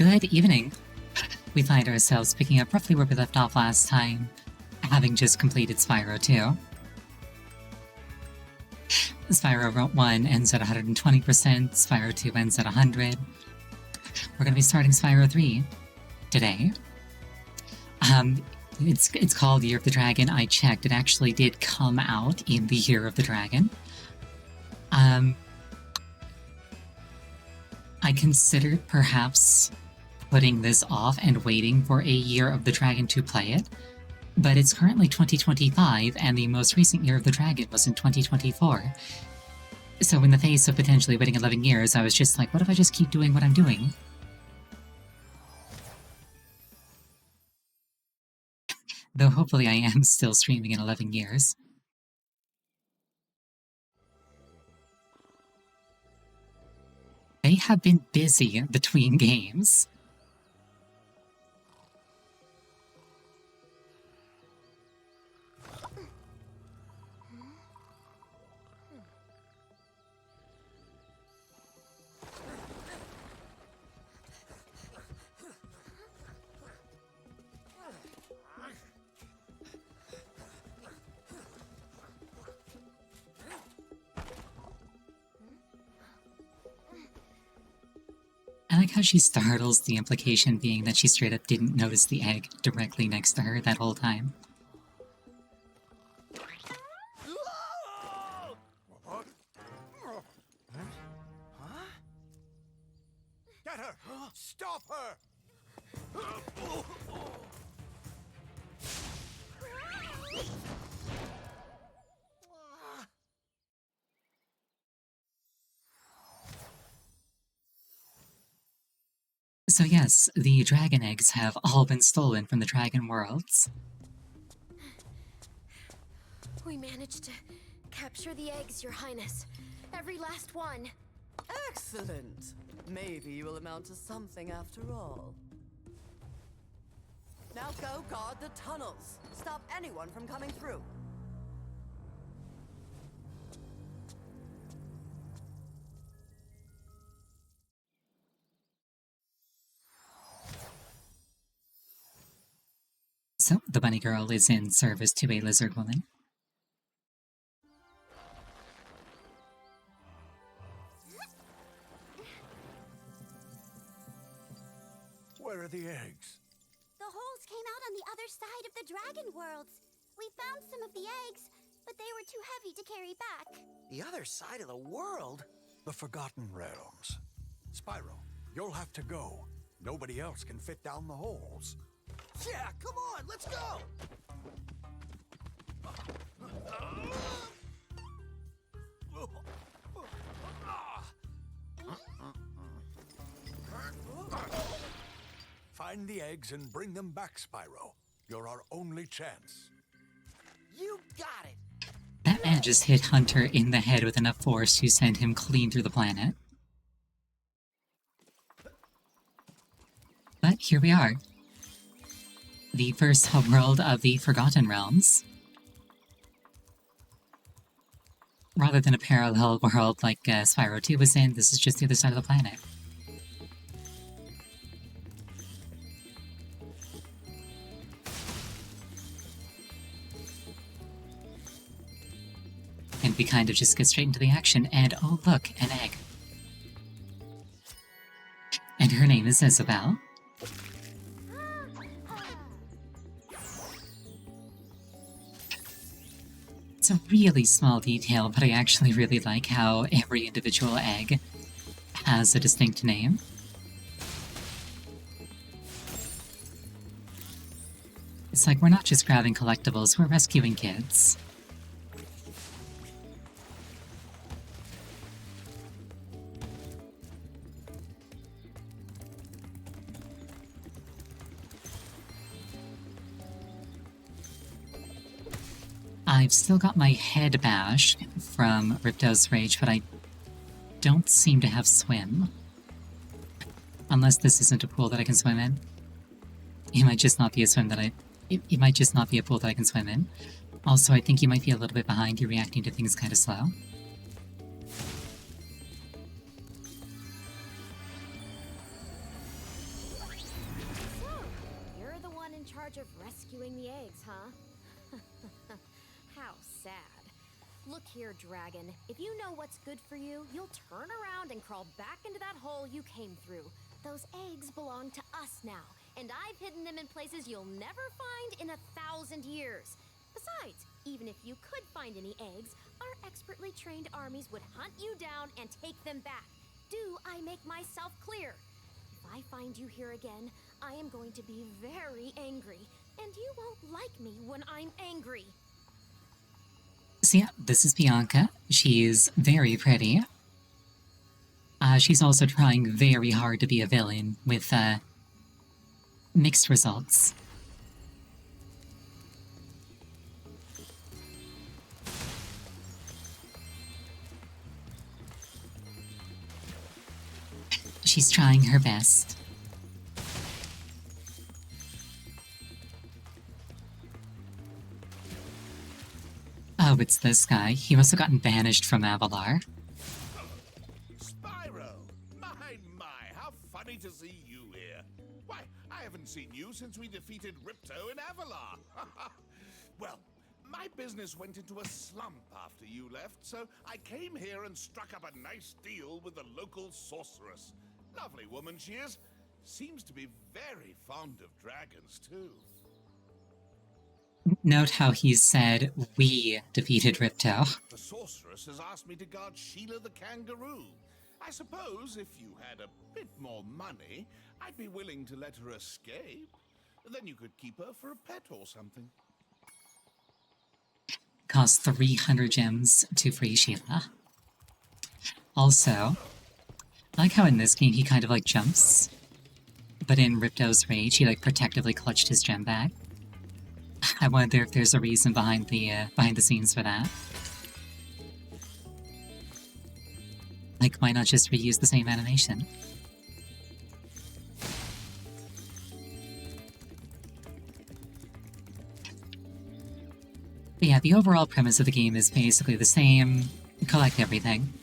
Good evening. We find ourselves picking up roughly where we left off last time, having just completed Spyro 2. Spyro 1 ends at 120%, Spyro 2 ends at 100. We're going to be starting Spyro 3 today. It's called Year of the Dragon. I checked, it actually did come out in the Year of the Dragon. I considered perhaps putting this off and waiting for a Year of the Dragon to play it, but it's currently 2025, and the most recent Year of the Dragon was in 2024. So in the face of potentially waiting 11 years, I was just like, what if I just keep doing what I'm doing? Though hopefully I am still streaming in 11 years. They have been busy between games. I like how she startles, the implication being that she straight up didn't notice the egg directly next to her that whole time. Get her! Stop her! So yes, the dragon eggs have all been stolen from the dragon worlds. We managed to capture the eggs, Your Highness. Every last one. Excellent. Maybe you will amount to something after all. Now go guard the tunnels. Stop anyone from coming through. So, the bunny girl is in service to a lizard woman. Where are the eggs? The holes came out on the other side of the dragon worlds. We found some of the eggs, but they were too heavy to carry back. The other side of the world? The Forgotten Realms. Spyro, you'll have to go. Nobody else can fit down the holes. Yeah, come on, let's go! Find the eggs and bring them back, Spyro. You're our only chance. You got it! That man just hit Hunter in the head with enough force to send him clean through the planet. But here we are. The first hub-world of the Forgotten Realms. Rather than a parallel world like Spyro 2 was in, this is just the other side of the planet. And we kind of just get straight into the action, and oh look, an egg. And her name is Isabelle. It's a really small detail, but I actually really like how every individual egg has a distinct name. It's like we're not just grabbing collectibles, we're rescuing kids. I've still got my head bashed from Ripto's Rage, but I don't seem to have swim. Unless this isn't a pool that I can swim in. It might just not be a swim that it might just not be a pool that I can swim in. Also, I think you might be a little bit behind. You're reacting to things kind of slow. charge of rescuing the eggs, huh? How sad. Look here, Dragon. If you know what's good for you, you'll turn around and crawl back into that hole you came through. Those eggs belong to us now, and I've hidden them in places you'll never find in 1,000 years. Besides, even if you could find any eggs, our expertly trained armies would hunt you down and take them back. Do I make myself clear? If I find you here again, I am going to be very angry, and you won't like me when I'm angry. So yeah, this is Bianca. She's very pretty. She's also trying very hard to be a villain with mixed results. She's trying her best. Oh, it's this guy. He must have gotten banished from Avalar. Spyro! My, how funny to see you here. Why, I haven't seen you since we defeated Ripto in Avalar. Well, my business went into a slump after you left, so I came here and struck up a nice deal with the local sorceress. Lovely woman she is. Seems to be very fond of dragons, too. Note how he said, we defeated Ripto. The sorceress has asked me to guard Sheila the kangaroo. I suppose if you had a bit more money, I'd be willing to let her escape. Then you could keep her for a pet or something. Costs 300 gems to free Sheila. Also, I like how in this game he kind of like jumps, but in Ripto's Rage he like protectively clutched his gem bag. I wonder if there's a reason behind the scenes for that. Like, why not just reuse the same animation? But yeah, the overall premise of the game is basically the same. Collect everything.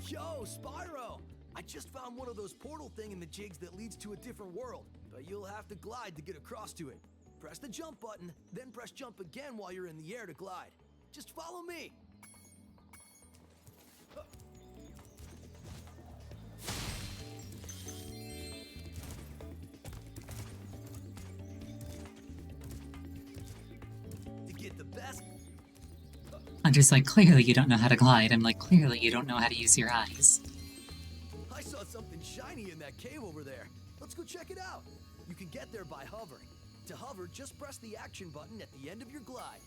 Yo, Spyro! I just found one of those portal thing-in-the-jigs that leads to a different world, but you'll have to glide to get across to it. Press the jump button, then press jump again while you're in the air to glide. Just follow me. To get the best. I'm just like, clearly you don't know how to glide. I'm like, clearly you don't know how to use your eyes. I saw something shiny in that cave over there. Let's go check it out. You can get there by hovering. To hover, just press the action button at the end of your glide.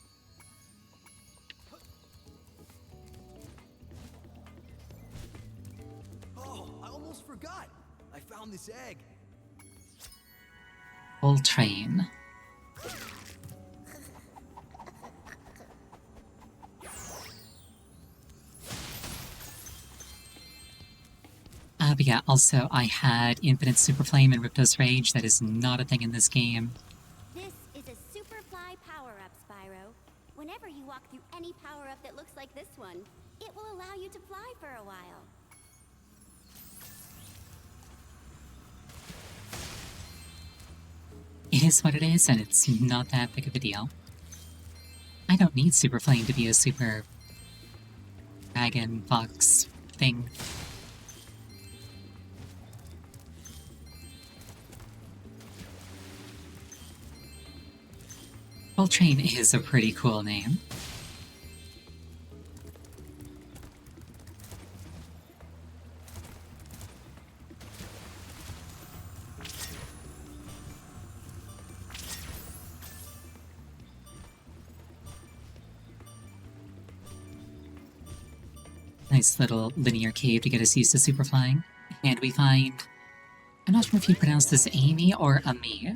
Oh, I almost forgot. I found this egg. Full train. But yeah, also I had Infinite Super Flame and Ripto's Rage. That is not a thing in this game. This is a super fly power-up, Spyro. Whenever you walk through any power-up that looks like this one, it will allow you to fly for a while. It is what it is, and it's not that big of a deal. I don't need Super Flame to be a super dragon fox thing. Full Train is a pretty cool name. Nice little linear cave to get us used to super flying. And we find... I'm not sure if you pronounce this Amy or Ami.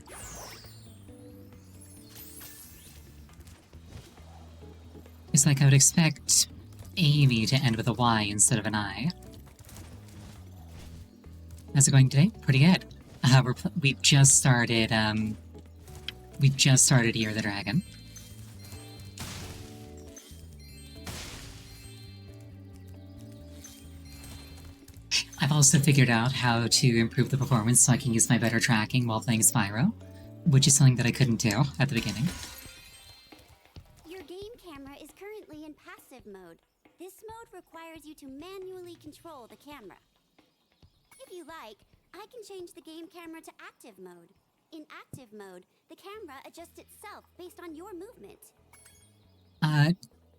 It's like I would expect Amy to end with a Y instead of an I. How's it going today? Pretty good. We've just started Year of the Dragon. I've also figured out how to improve the performance so I can use my better tracking while playing Spyro. which is something that I couldn't do at the beginning. Your game camera is currently in passive mode. This mode requires you to manually control the camera. If you like, I can change the game camera to active mode. In active mode, the camera adjusts itself based on your movement.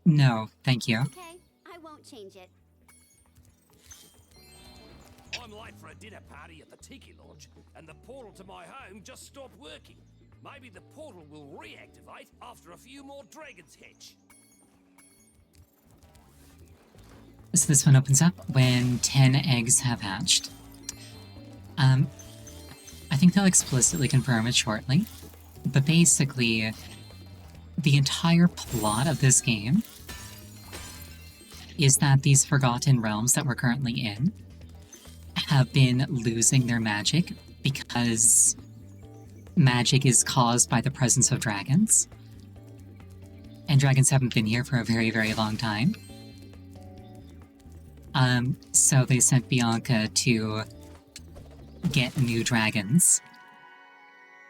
No, thank you. Okay, I won't change it. I'm late for a dinner party at the Tiki Lodge, and the portal to my home just stopped working. Maybe the portal will reactivate after a few more dragons hatch. So this one opens up when 10 eggs have hatched. I think they'll explicitly confirm it shortly, but basically, the entire plot of this game is that these Forgotten Realms that we're currently in have been losing their magic because magic is caused by the presence of dragons. And dragons haven't been here for a very, very long time. So they sent Bianca to get new dragons.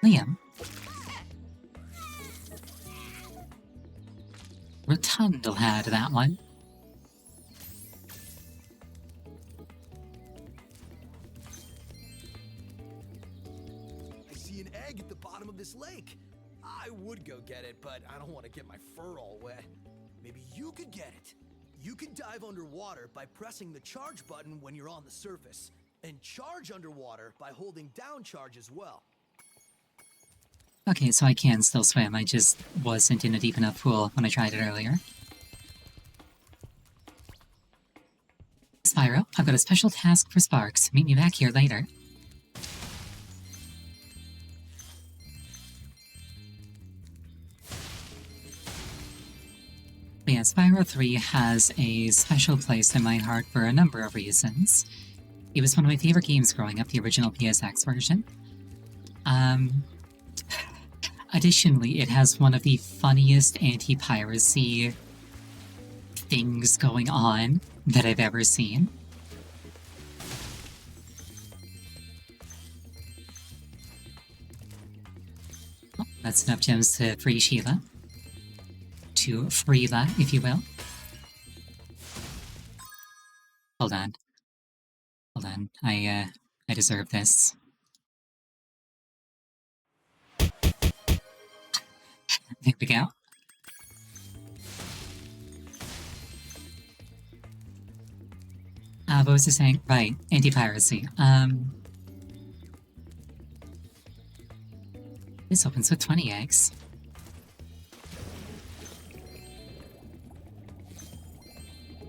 Liam. Rotundle had that one. I see an egg at the bottom of this lake. I would go get it, but I don't want to get my fur all wet. Maybe you could get it. You can dive underwater by pressing the charge button when you're on the surface, and charge underwater by holding down charge as well. Okay, so I can still swim, I just wasn't in a deep enough pool when I tried it earlier. Spyro, I've got a special task for Sparks. Meet me back here later. But yeah, Spyro 3 has a special place in my heart for a number of reasons. It was one of my favorite games growing up, the original PSX version. Additionally, it has one of the funniest anti-piracy things going on that I've ever seen. Oh, that's enough gems to free Sheila. To Freela, if you will. Hold on. Hold on. I deserve this. There we go. What was I saying? Right, anti-piracy. This opens with 20 eggs.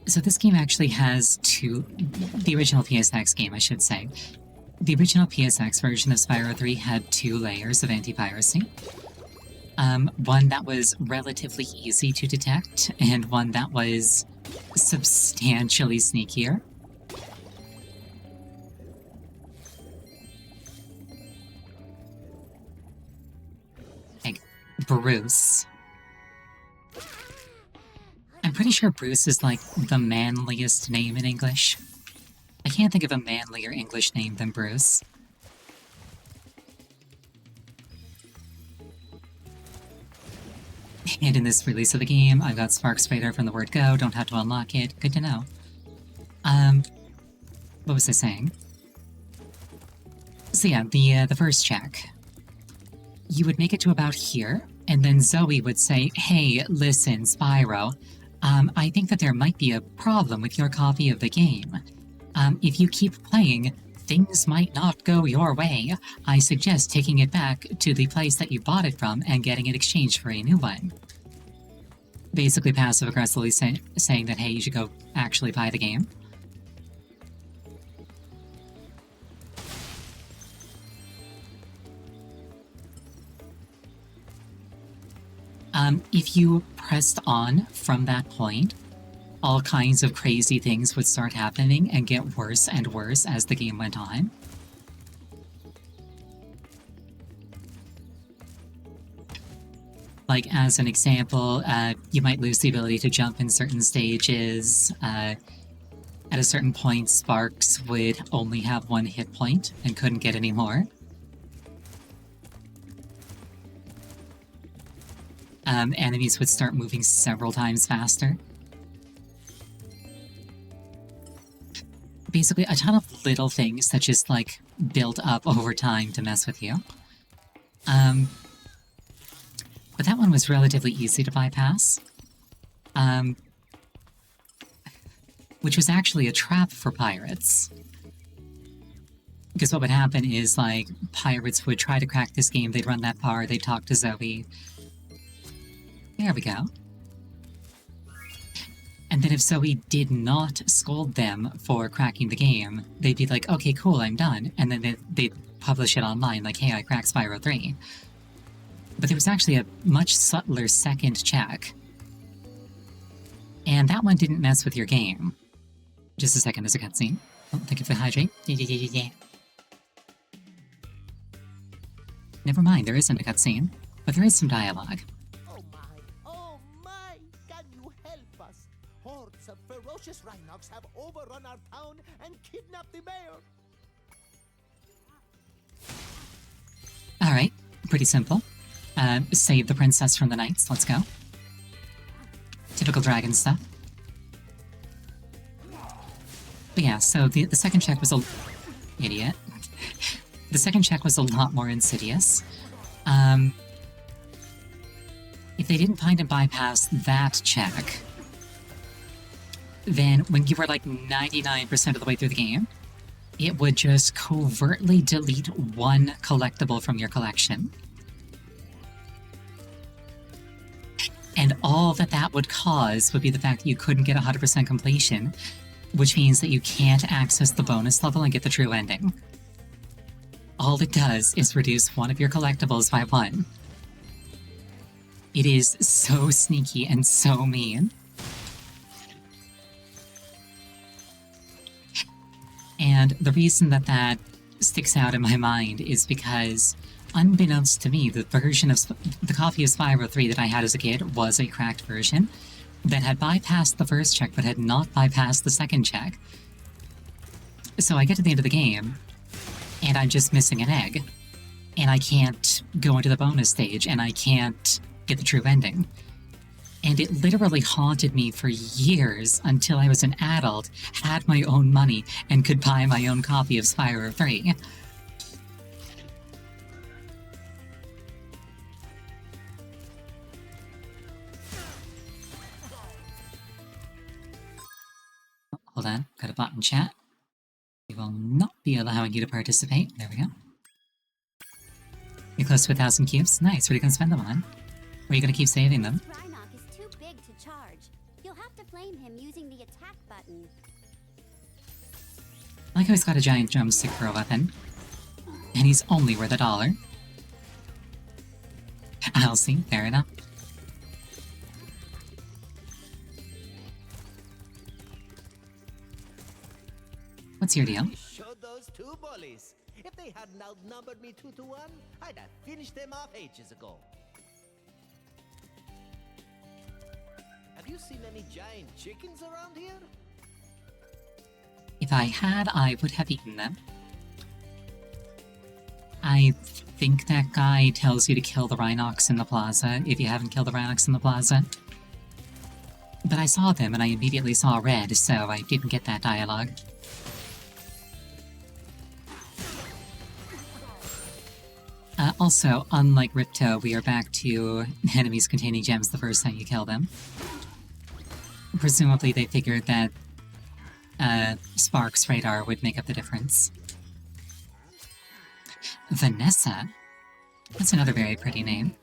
So this game actually has two... The original PSX game, I should say. The original PSX version of Spyro 3 had 2 layers of anti-piracy. One that was relatively easy to detect, and one that was substantially sneakier. Like, Bruce. I'm pretty sure Bruce is like the manliest name in English. I can't think of a manlier English name than Bruce. And in this release of the game, I've got Sparks Radar from the word go, don't have to unlock it, good to know. What was I saying? So yeah, the first check. You would make it to about here, and then Zoe would say, hey, listen, Spyro, I think that there might be a problem with your copy of the game. If you keep playing, things might not go your way. I suggest taking it back to the place that you bought it from and getting it exchanged for a new one. Basically passive-aggressively saying that, hey, you should go actually buy the game. If you pressed on from that point, all kinds of crazy things would start happening and get worse and worse as the game went on. Like, as an example, you might lose the ability to jump in certain stages. At a certain point, Sparks would only have 1 hit point and couldn't get any more. enemies would start moving several times faster. Basically, a ton of little things that just, like, build up over time to mess with you. But that one was relatively easy to bypass. Which was actually a trap for pirates. Because what would happen is, like, pirates would try to crack this game, they'd run that bar, they'd talk to Zoe. There we go. And then if Zoe did not scold them for cracking the game, they'd be like, okay, cool, I'm done. And then they'd publish it online, like, hey, I cracked Spyro 3. But there was actually a much subtler second check. And that one didn't mess with your game. Just a second, there's a cutscene. Oh, thank you for the hydrate. Yeah. Never mind, there isn't a cutscene, but there is some dialogue. Oh my, can you help us? Hordes of ferocious Rhinox have overrun our town and kidnapped the mayor. Alright, pretty simple. Save the princess from the knights, let's go. Typical dragon stuff. But yeah, so the second check was idiot. The second check was a lot more insidious. If they didn't find and bypass that check, then when you were like 99% of the way through the game, it would just covertly delete one collectible from your collection. And all that would cause would be the fact that you couldn't get 100% completion, which means that you can't access the bonus level and get the true ending. All it does is reduce one of your collectibles by one. It is so sneaky and so mean. And the reason that sticks out in my mind is because, unbeknownst to me, the version of the copy of Spyro 3 that I had as a kid was a cracked version that had bypassed the first check but had not bypassed the second check. So I get to the end of the game, and I'm just missing an egg. And I can't go into the bonus stage, and I can't get the true ending. And it literally haunted me for years until I was an adult, had my own money, and could buy my own copy of Spyro 3. Hold on, got a bot in chat. We will not be allowing you to participate. There we go. You're close to 1,000 cubes. Nice, what are you going to spend them on? Or are you going to keep saving them? Rhinox is too big to charge. You'll have to flame him using the attack button. I like how he's got a giant drumstick for a weapon. And he's only worth $1. I'll see, fair enough. What's your deal? Showed those two bullies. If they hadn't outnumbered me 2-1, I'd have finished them off ages ago. Have you seen any giant chickens around here? If I had, I would have eaten them. I think that guy tells you to kill the Rhinox in the plaza if you haven't killed the Rhinox in the plaza. But I saw them and I immediately saw red, so I didn't get that dialogue. Also, unlike Ripto, we are back to enemies containing gems the first time you kill them. Presumably they figured that Spark's radar would make up the difference. Vanessa? That's another very pretty name.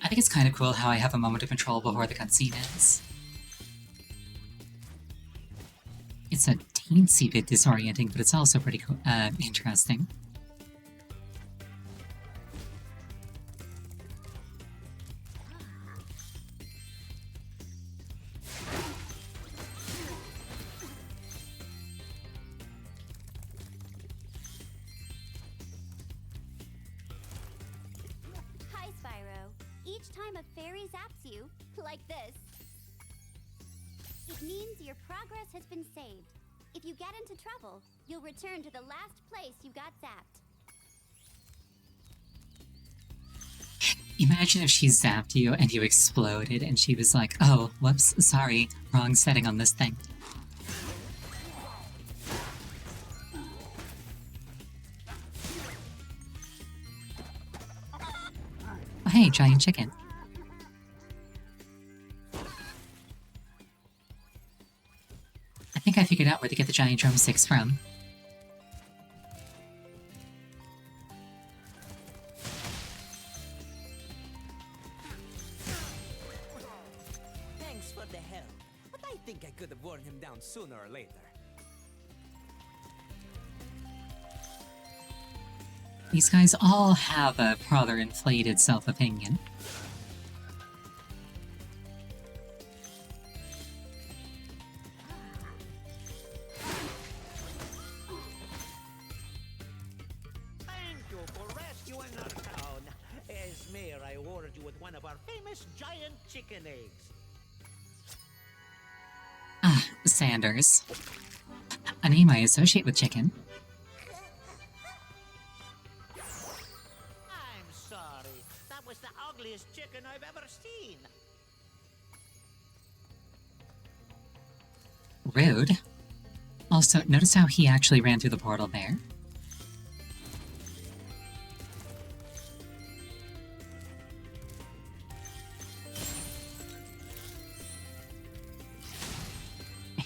I think it's kind of cool how I have a moment of control before the cutscene ends. It's a teensy bit disorienting, but it's also pretty cool, interesting. Hi, Spyro. Each time a fairy zaps you, like this, it means your progress has been saved. If you get into trouble, you'll return to the last place you got zapped. Imagine if she zapped you and you exploded and she was like, oh, whoops, sorry, wrong setting on this thing. Oh, hey, giant chicken. I think I figured out where to get the giant drumsticks from. Thanks for the help, but I think I could have worn him down sooner or later. These guys all have a rather inflated self-opinion. Thank you for rescuing our town. As mayor, I awarded you with one of our famous giant chicken eggs. Ah, Sanders. A name I associate with chicken. I'm sorry. That was the ugliest chicken I've ever seen. Rude. Also, notice how he actually ran through the portal there.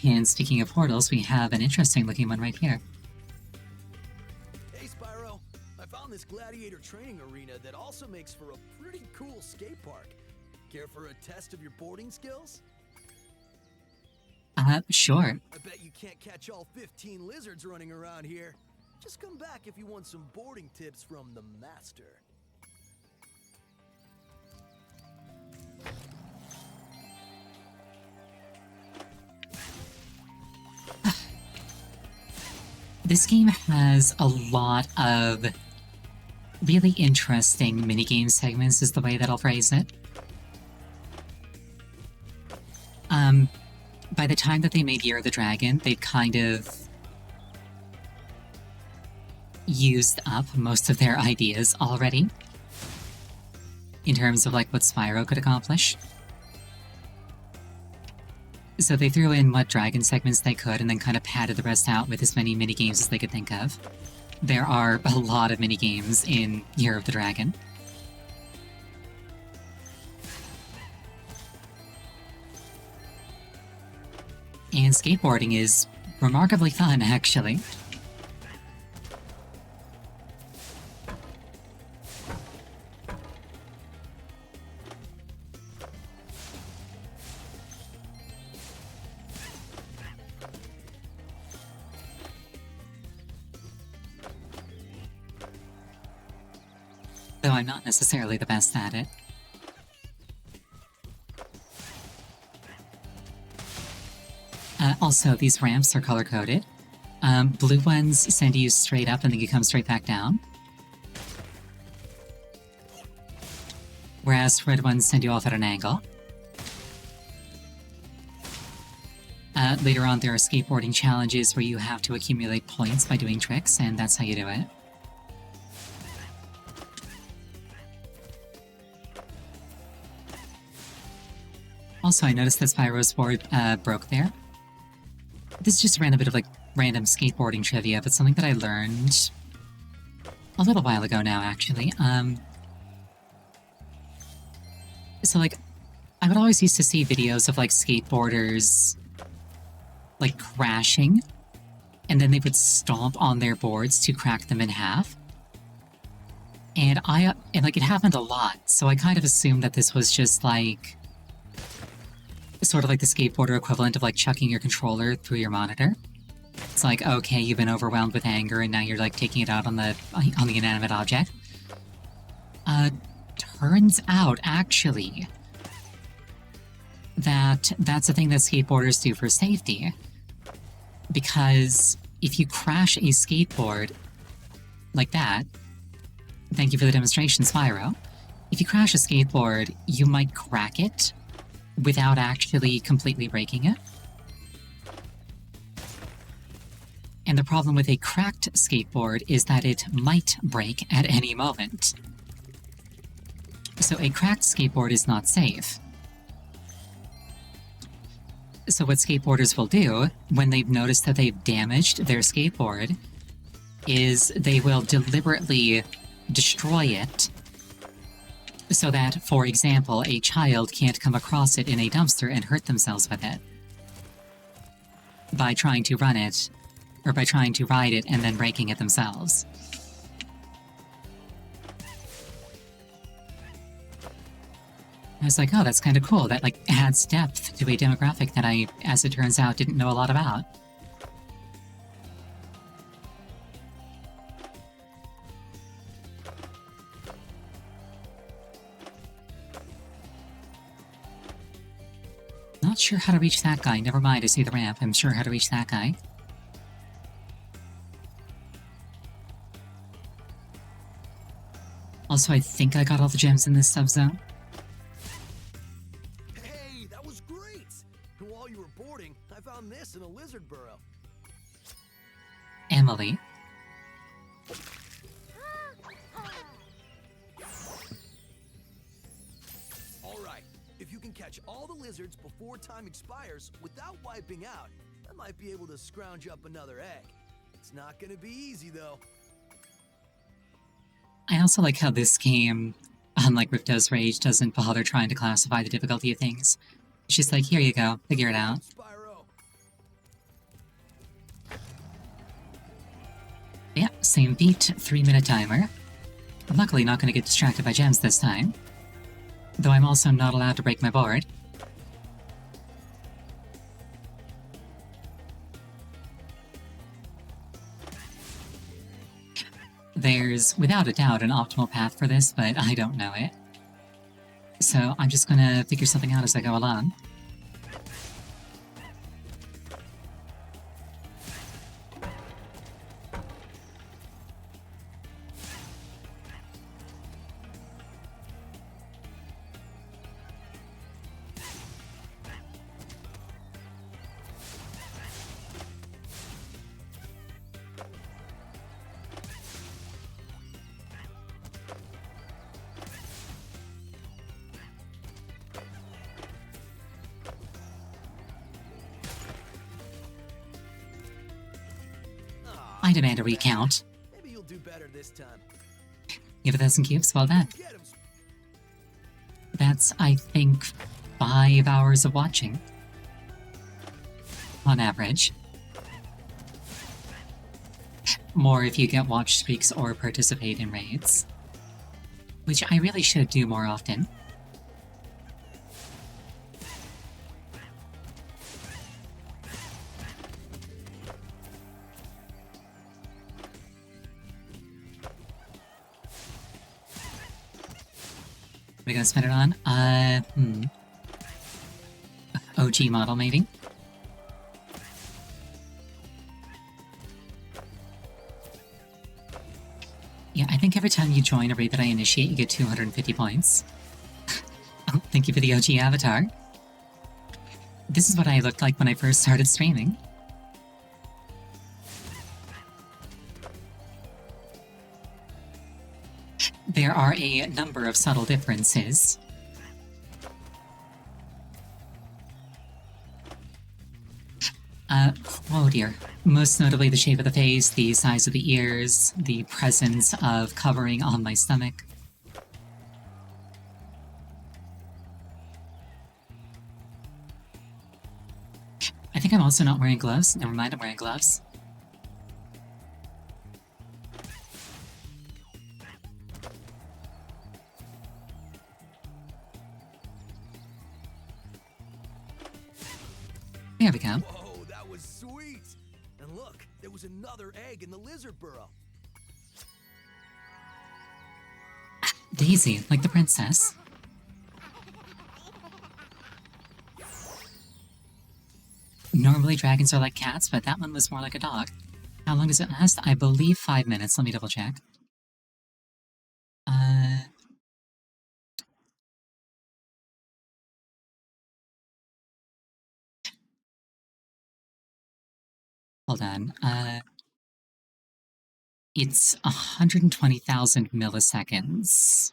And speaking of portals, we have an interesting looking one right here. Hey, Spyro. I found this gladiator training arena that also makes for a pretty cool skate park. Care for a test of your boarding skills? Sure. I bet you can't catch all 15 lizards running around here. Just come back if you want some boarding tips from the master. This game has a lot of really interesting minigame segments, is the way that I'll phrase it. By the time that they made Year of the Dragon, they'd kind of used up most of their ideas already, in terms of like what Spyro could accomplish. So they threw in what dragon segments they could and then kind of padded the rest out with as many minigames as they could think of. There are a lot of minigames in Year of the Dragon. And skateboarding is remarkably fun, actually. Though I'm not necessarily the best at it. Also, these ramps are color-coded. Blue ones send you straight up and then you come straight back down. Whereas red ones send you off at an angle. Later on, there are skateboarding challenges where you have to accumulate points by doing tricks, and that's how you do it. Also, I noticed that Spyro's board broke there. This just ran a bit of like random skateboarding trivia, but something that I learned a little while ago now, actually. So like, I would always used to see videos of like skateboarders like crashing, and then they would stomp on their boards to crack them in half. And like it happened a lot, so I kind of assumed that this was just like sort of like the skateboarder equivalent of like chucking your controller through your monitor. It's like, okay, you've been overwhelmed with anger and now you're like taking it out on the inanimate object. Turns out, actually, that that's a thing that skateboarders do for safety. Because if you crash a skateboard like that, thank you for the demonstration, Spyro. If you crash a skateboard, you might crack it without actually completely breaking it. And the problem with a cracked skateboard is that it might break at any moment. So a cracked skateboard is not safe. So what skateboarders will do, when they've noticed that they've damaged their skateboard, is they will deliberately destroy it so that, for example, a child can't come across it in a dumpster and hurt themselves with it by trying to run it, or by trying to ride it and then breaking it themselves. I was like, oh, that's kind of cool. That, like, adds depth to a demographic that I, as it turns out, didn't know a lot about. Not sure how to reach that guy. Never mind, I see the ramp. I'm sure how to reach that guy. Also, I think I got all the gems in this subzone. Hey, that was great! And while you were boarding, I found this in a lizard burrow. Emily. Alright, if you can catch all the lizards before time expires without wiping out, I might be able to scrounge up another egg. It's not gonna be easy, though. I also like how this game, unlike Ripto's Rage, doesn't bother trying to classify the difficulty of things. It's just like, here you go, figure it out. Spyro. Yeah, same beat, 3-minute timer. I'm luckily not going to get distracted by gems this time. Though I'm also not allowed to break my board. There's, without a doubt, an optimal path for this, but I don't know it. So I'm just gonna figure something out as I go along. I demand a recount. Maybe you'll do better this time. Give 1,000 cubes, well done. Get him, That's, I think, 5 hours of watching. On average. More if you get watch streaks or participate in raids. Which I really should do more often. What are we gonna spend it on? OG model, maybe? Yeah, I think every time you join a raid that I initiate, you get 250 points. Oh, thank you for the OG avatar. This is what I looked like when I first started streaming. There are a number of subtle differences. Oh dear. Most notably the shape of the face, the size of the ears, the presence of covering on my stomach. I think I'm also not wearing gloves. Never mind, I'm wearing gloves. There we go. Whoa, that was sweet! And look, there was another egg in the lizard burrow. Daisy, like the princess. Normally dragons are like cats, but that one was more like a dog. How long does it last? I believe 5 minutes. Let me double check. Hold on. It's 120,000 milliseconds.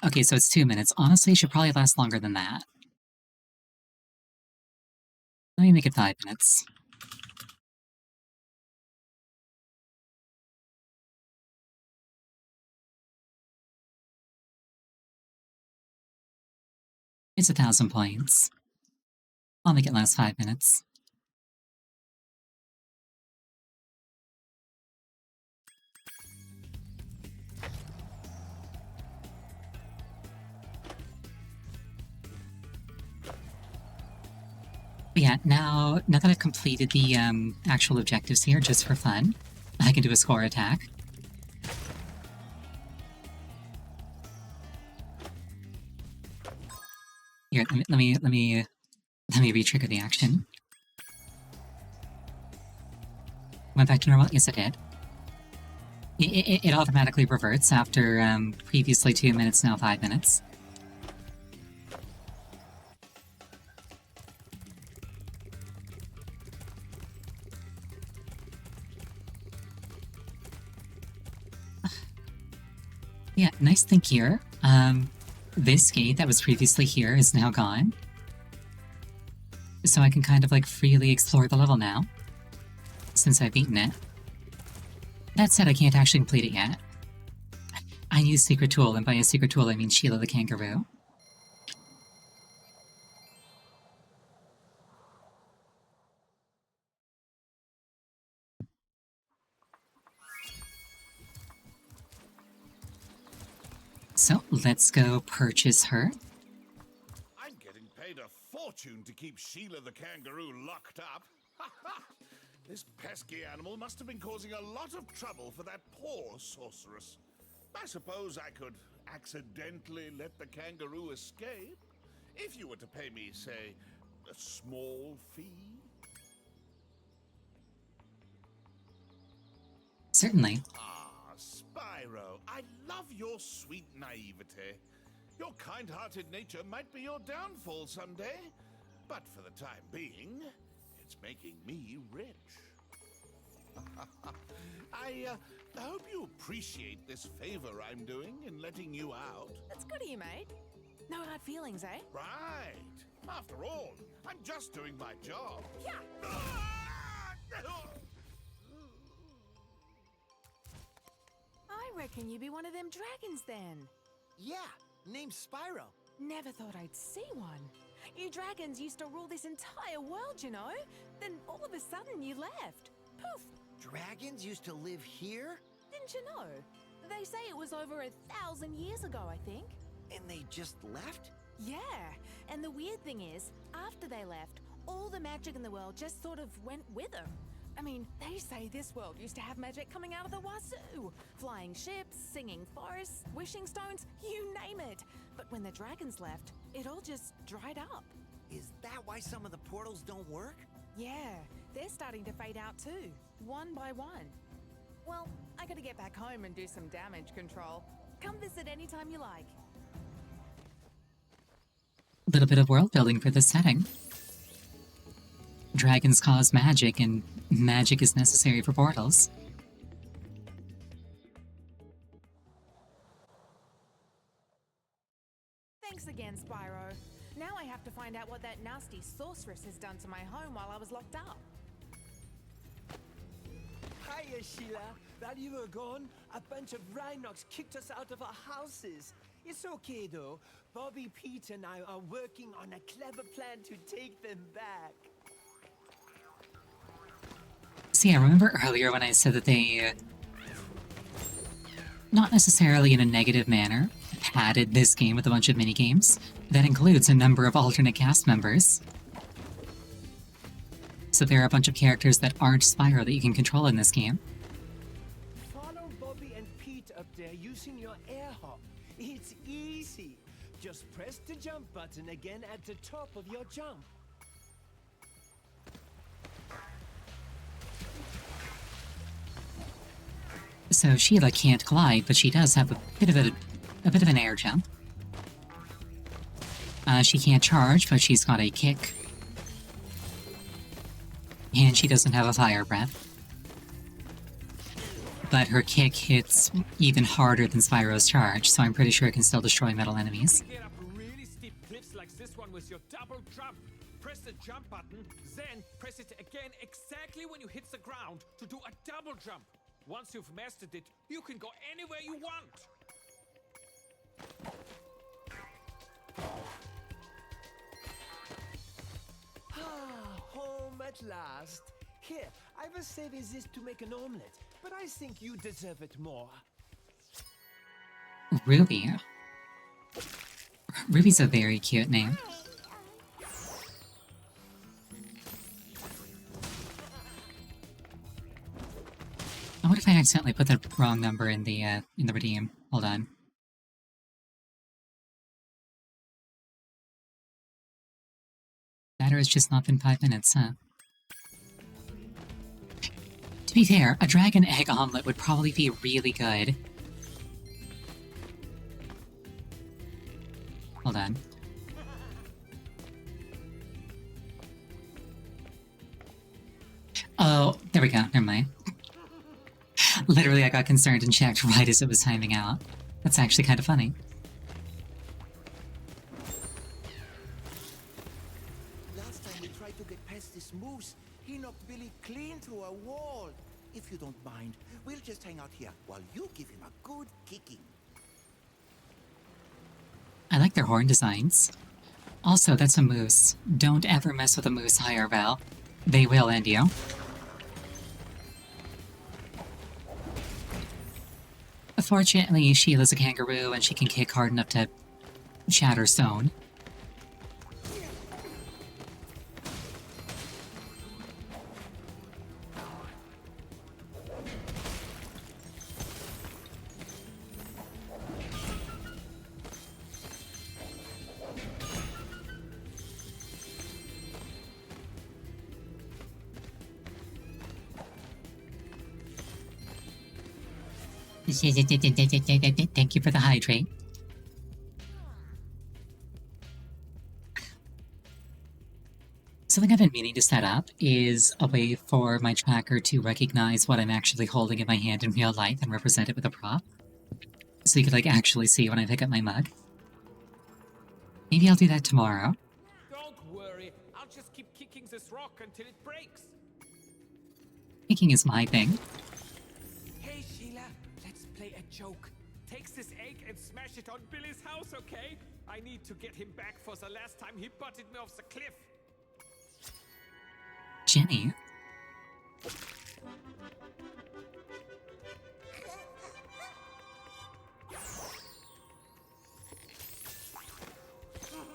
Okay, so it's 2 minutes. Honestly, it should probably last longer than that. Let me make it 5 minutes. It's 1,000 points. I'll make it last 5 minutes. But yeah, now that I've completed the actual objectives here, just for fun, I can do a score attack. Here, let me re-trigger the action. Went back to normal? Yes, it did. It automatically reverts after previously 2 minutes, now 5 minutes. Yeah, nice thing here. This gate that was previously here is now gone. So I can kind of like freely explore the level now, since I've beaten it. That said, I can't actually complete it yet. I use Secret Tool, and by a Secret Tool I mean Sheila the Kangaroo. So, let's go purchase her. I'm getting paid a fortune to keep Sheila the kangaroo locked up. This pesky animal must have been causing a lot of trouble for that poor sorceress. I suppose I could accidentally let the kangaroo escape, if you were to pay me, say, a small fee. Certainly. Spyro, I love your sweet naivete. Your kind-hearted nature might be your downfall someday, but for the time being, it's making me rich. I hope you appreciate this favor I'm doing in letting you out. That's good of you, mate. No hard feelings, eh? Right. After all, I'm just doing my job. Yeah. I reckon you be one of them dragons then. Yeah, name's Spyro. Never thought I'd see one. You dragons used to rule this entire world, you know? Then all of a sudden you left. Poof! Dragons used to live here? Didn't you know? They say it was over 1,000 years ago, I think. And they just left? Yeah, and the weird thing is, after they left, all the magic in the world just sort of went with them. I mean, they say this world used to have magic coming out of the wazoo. Flying ships, singing forests, wishing stones, you name it. But when the dragons left, it all just dried up. Is that why some of the portals don't work? Yeah, they're starting to fade out too, one by one. Well, I gotta get back home and do some damage control. Come visit anytime you like. A little bit of world building for this setting. Dragons cause magic, and magic is necessary for portals. Thanks again, Spyro. Now I have to find out what that nasty sorceress has done to my home while I was locked up. Hiya, Sheila. While you were gone, a bunch of Rhinox kicked us out of our houses. It's okay, though. Bobby, Pete, and I are working on a clever plan to take them back. See, I remember earlier when I said that they, not necessarily in a negative manner, padded this game with a bunch of minigames. That includes a number of alternate cast members. So there are a bunch of characters that aren't Spyro that you can control in this game. Follow Bobby and Pete up there using your air hop. It's easy. Just press the jump button again at the top of your jump. So Sheila can't glide, but she does have a bit of an air jump. She can't charge, but she's got a kick. And she doesn't have a fire breath. but her kick hits even harder than Spyro's charge, so I'm pretty sure it can still destroy metal enemies. Get up really steep cliffs like this one with your double jump. Press the jump button, then press it again exactly when you hit the ground to do a double jump. Once you've mastered it, you can go anywhere you want. Home at last. Here, I was saving this to make an omelette, but I think you deserve it more. Ruby. Ruby's a very cute name. What if I accidentally put the wrong number in the redeem? Hold on. That or it's just not been 5 minutes, huh? To be fair, a dragon egg omelet would probably be really good. Hold on. Oh, there we go. Never mind. Literally, I got concerned and checked right as it was timing out. That's actually kind of funny. Last time we tried to get past this moose, he knocked Billy clean through a wall. If you don't mind, we'll just hang out here while you give him a good kicking. I like their horn designs. Also, that's a moose. Don't ever mess with a moose IRL. They will end you. Fortunately, Sheila's a kangaroo and she can kick hard enough to shatter stone. Thank you for the hydrate. Something I've been meaning to set up is a way for my tracker to recognize what I'm actually holding in my hand in real life and represent it with a prop. So you could, like, actually see when I pick up my mug. Maybe I'll do that tomorrow. Don't worry, I'll just keep kicking this rock until it breaks. Kicking is my thing. Hey Sheila, let's play a joke. Take this egg and smash it on Billy's house, okay? I need to get him back for the last time he butted me off the cliff. Jenny.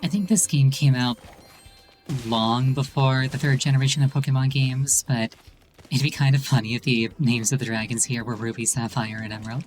I think this game came out long before the third generation of Pokemon games, but it'd be kind of funny if the names of the dragons here were Ruby, Sapphire, and Emerald.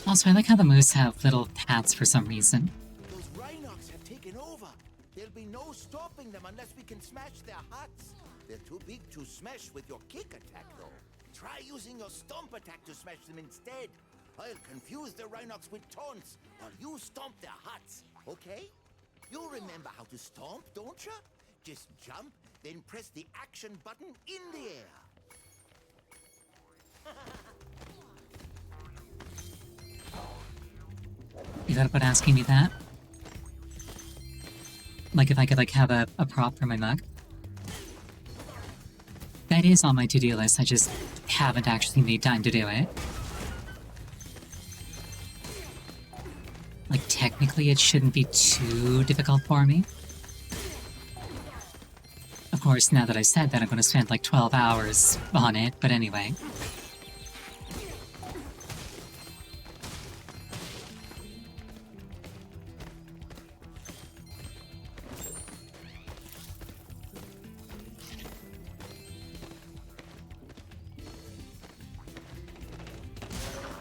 Also, I like how the moose have little hats for some reason. Those Rhinox have taken over. There'll be no stopping them unless we can smash their huts. They're too big to smash with your kick attack, though. Try using your stomp attack to smash them instead. I'll confuse the Rhinox with taunts while you stomp their huts, okay? You remember how to stomp, don't you? Just jump, then press the action button in the air. You thought about asking me that? Like if I could, like, have a prop for my mug? That is on my to-do list, I just haven't actually made time to do it. Like, technically it shouldn't be too difficult for me. Of course, now that I said that, I'm gonna spend like 12 hours on it, but anyway.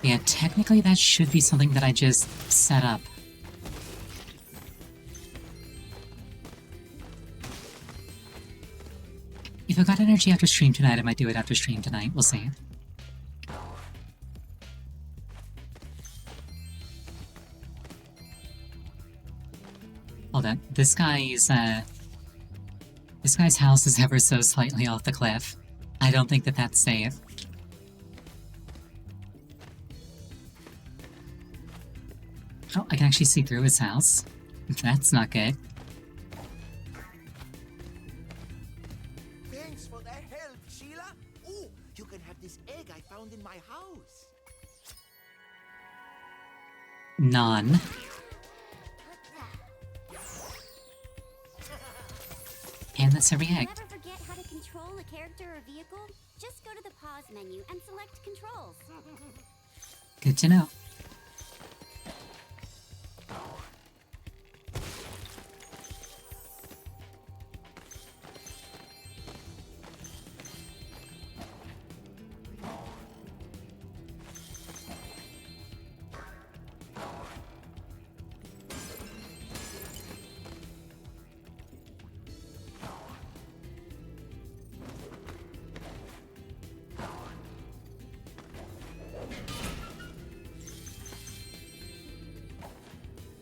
Yeah, technically that should be something that I just set up. If I've got energy after stream tonight, I might do it after stream tonight. We'll see. Hold on. This guy's house is ever so slightly off the cliff. I don't think that that's safe. Oh, I can actually see through his house. That's not good. Thanks for the help, Sheila. Ooh, you can have this egg I found in my house. None. And that's every egg. Never forget how to control a character or vehicle? Just go to the pause menu and select controls. Good to know.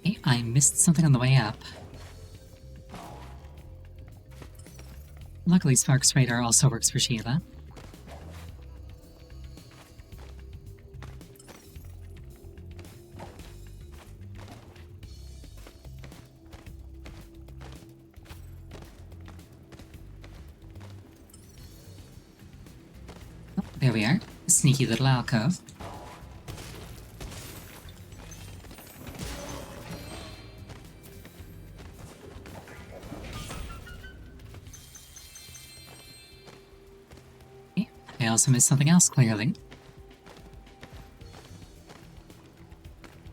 Hey, I missed something on the way up. Luckily, Spark's radar also works for Sheila. Oh, there we are. Sneaky little alcove. I also missed something else, clearly.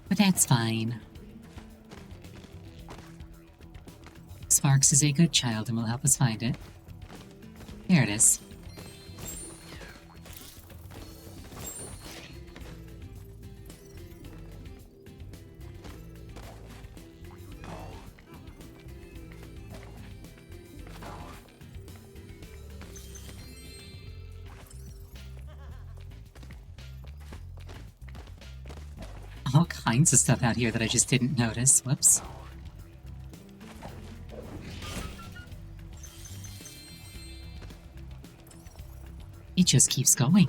But that's fine. Sparks is a good child and will help us find it. There it is. All kinds of stuff out here that I just didn't notice. Whoops. It just keeps going.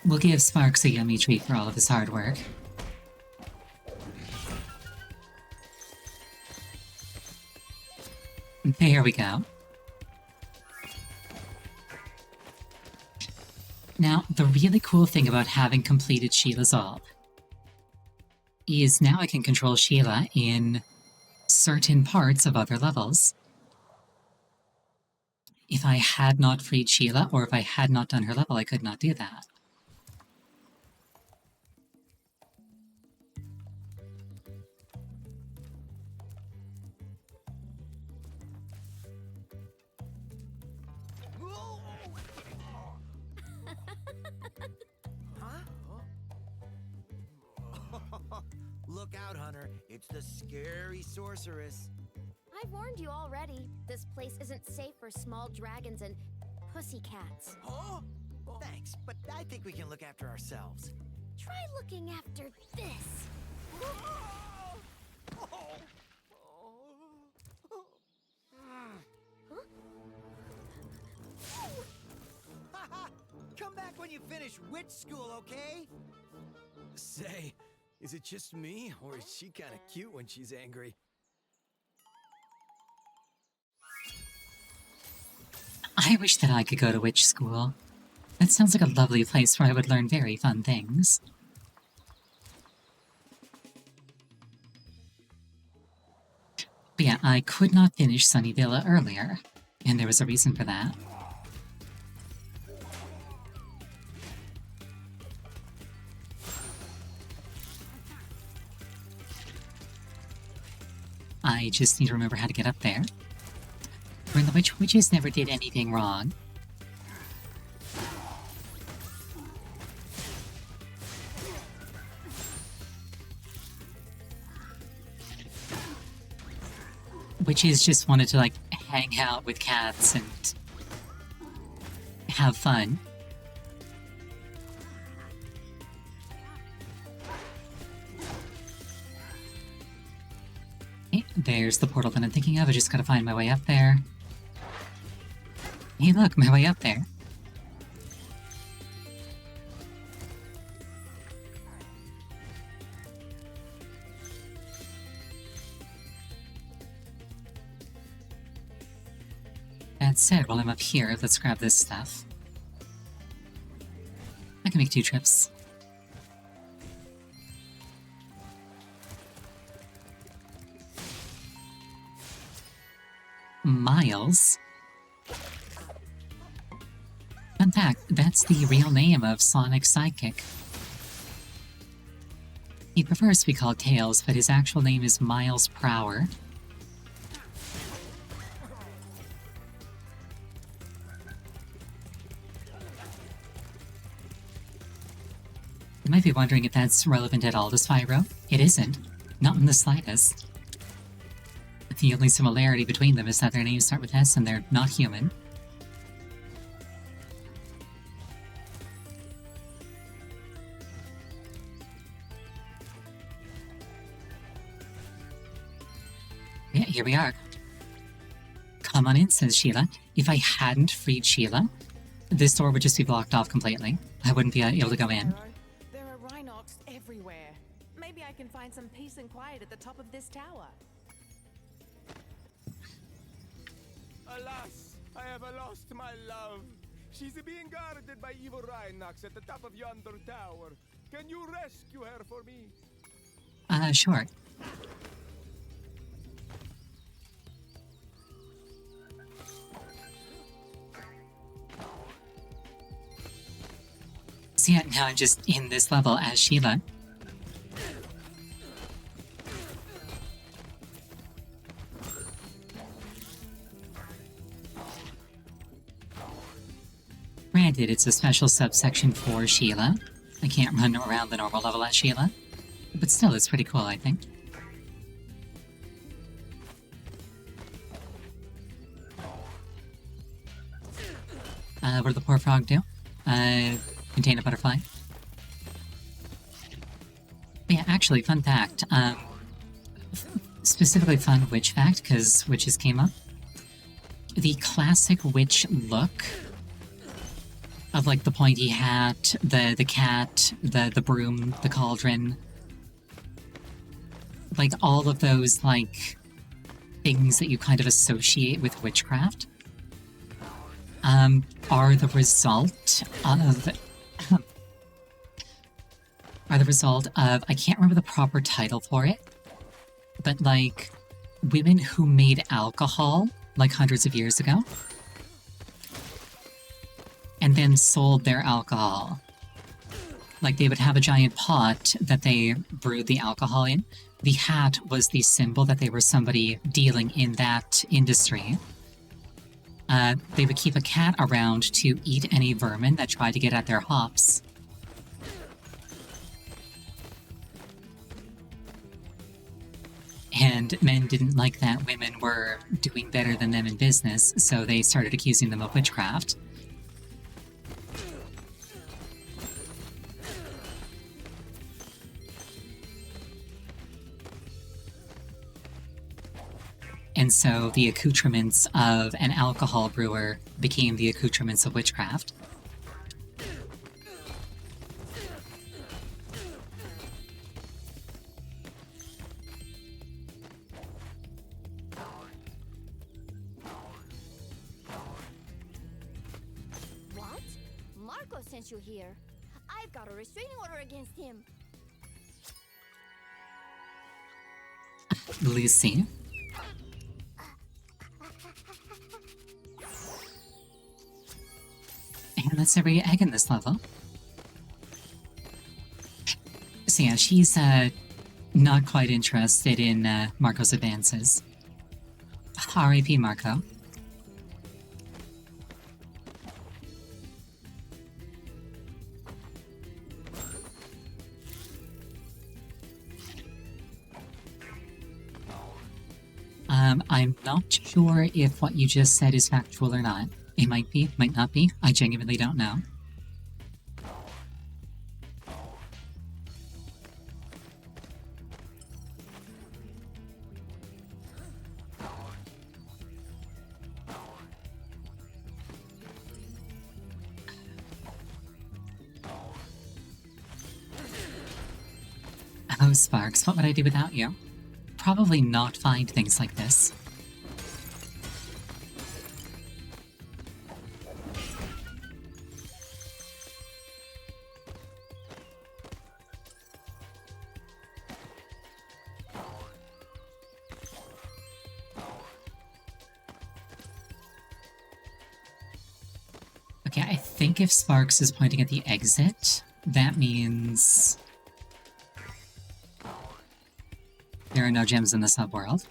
We'll give Sparks a yummy treat for all of his hard work. There we go. Now, the really cool thing about having completed Sheila's All is now I can control Sheila in certain parts of other levels. If I had not freed Sheila, or if I had not done her level, I could not do that. Look out, Hunter. It's the scary sorceress. I've warned you already. This place isn't safe for small dragons and pussycats. Huh? Thanks, but I think we can look after ourselves. Try looking after this. Come back when you finish witch school, okay? Say, is it just me, or is she kind of cute when she's angry? I wish that I could go to witch school. That sounds like a lovely place where I would learn very fun things. But yeah, I could not finish Sunny Villa earlier, and there was a reason for that. I just need to remember how to get up there. When the witches never did anything wrong. witches just wanted to, like, hang out with cats and have fun. Okay, there's the portal that I'm thinking of. I just gotta find my way up there. Hey, look, my way up there. That said, while I'm up here, let's grab this stuff. I can make 2 trips. Miles? Fun fact, that's the real name of Sonic's sidekick. He prefers to be called Tails, but his actual name is Miles Prower. You might be wondering if that's relevant at all to Spyro. It isn't. Not in the slightest. The only similarity between them is that their names start with S and they're not human. Yeah, here we are. Come on in, says Sheila. If I hadn't freed Sheila, this door would just be blocked off completely. I wouldn't be able to go in. There are Rhinox everywhere. Maybe I can find some peace and quiet at the top of this tower. Alas, I have lost my love. She's being guarded by evil Rhinox at the top of yonder tower. Can you rescue her for me? Sure. So yeah, now I'm just in this level as Sheila. Granted, it's a special subsection for Sheila. I can't run around the normal level as Sheila. But still, it's pretty cool, I think. What did the poor frog do? Contain a butterfly. But yeah, actually, fun fact. Specifically fun witch fact, because witches came up. The classic witch look of, like, the pointy hat, the cat, the broom, the cauldron. Like, all of those, like, things that you kind of associate with witchcraft are the result of... I can't remember the proper title for it, but, like, women who made alcohol, like, hundreds of years ago, and then sold their alcohol. Like, they would have a giant pot that they brewed the alcohol in. The hat was the symbol that they were somebody dealing in that industry. They would keep a cat around to eat any vermin that tried to get at their hops. And men didn't like that women were doing better than them in business, so they started accusing them of witchcraft. And so the accoutrements of an alcohol brewer became the accoutrements of witchcraft. What? Marco sent you here. I've got a restraining order against him. Lucy. And that's every egg in this level. So yeah, she's not quite interested in Marco's advances. R.I.P. Marco. I'm not sure if what you just said is factual or not. It might be, might not be. I genuinely don't know. Oh, Sparks, what would I do without you? Probably not find things like this. Okay, I think if Sparks is pointing at the exit, that means there are no gems in the subworld.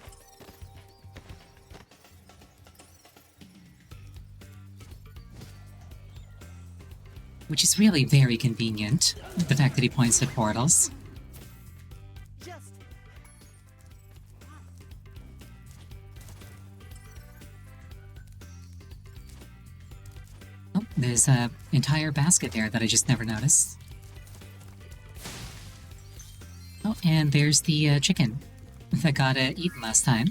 Which is really very convenient, the fact that he points at portals. Oh, there's an entire basket there that I just never noticed. Oh, and there's the chicken that got eaten last time.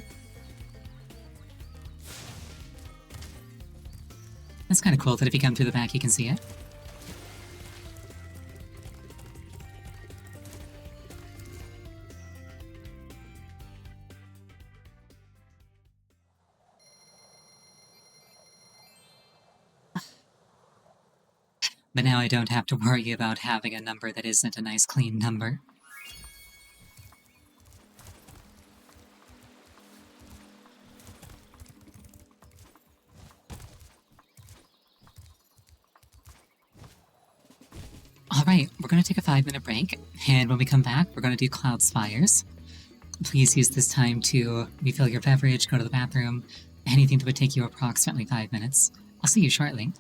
That's kind of cool that if you come through the back you can see it. But now I don't have to worry about having a number that isn't a nice clean number. Alright, we're going to take a 5-minute break, and when we come back, we're going to do Cloud Spires. Please use this time to refill your beverage, go to the bathroom, anything that would take you approximately 5 minutes. I'll see you shortly.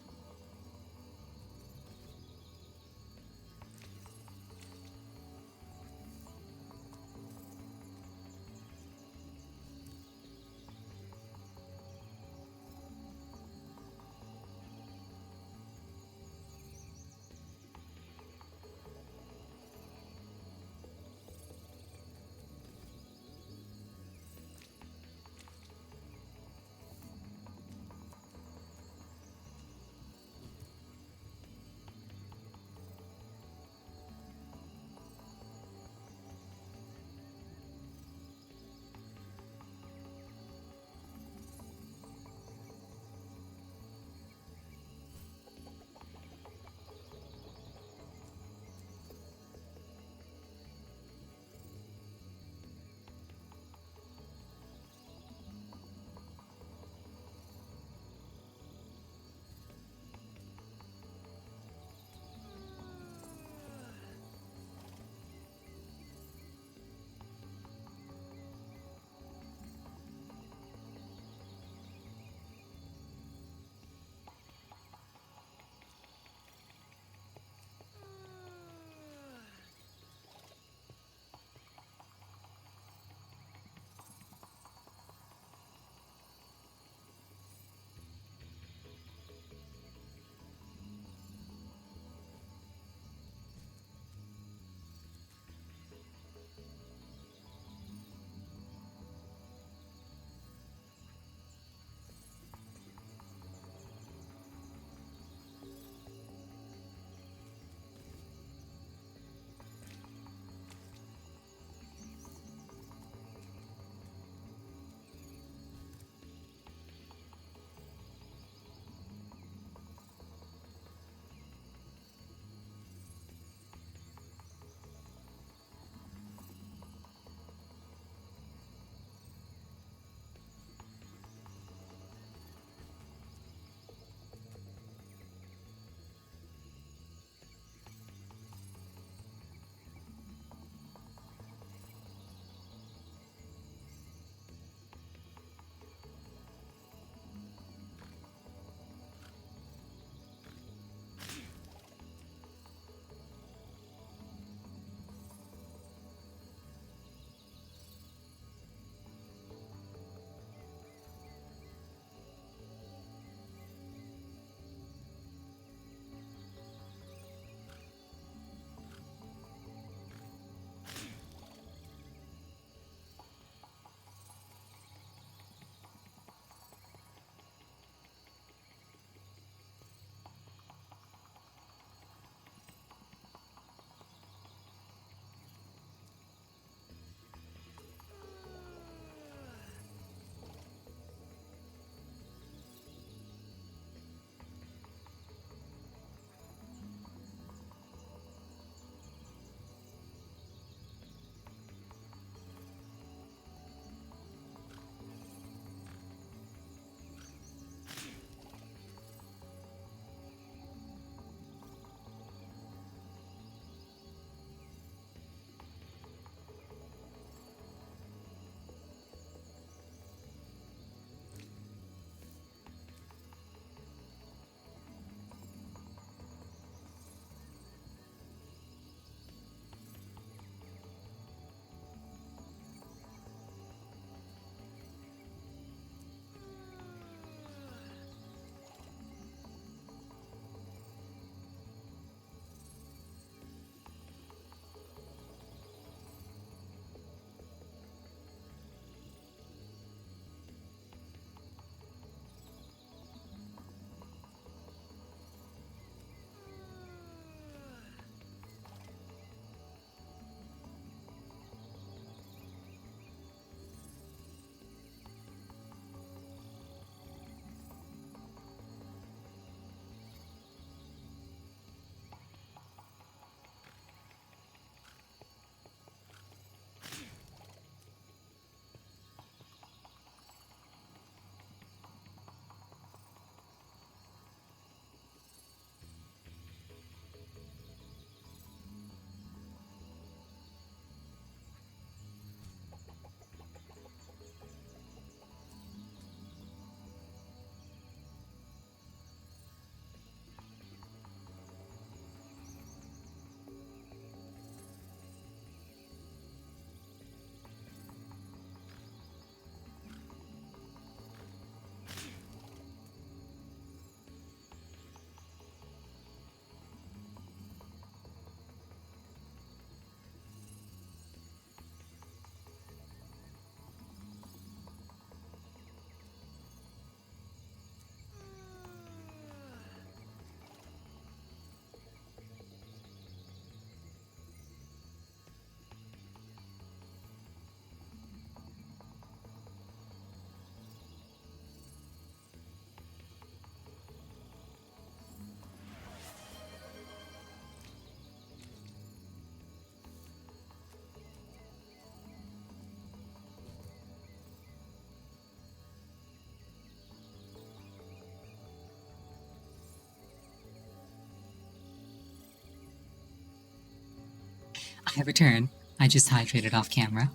I return. I just hydrated off camera.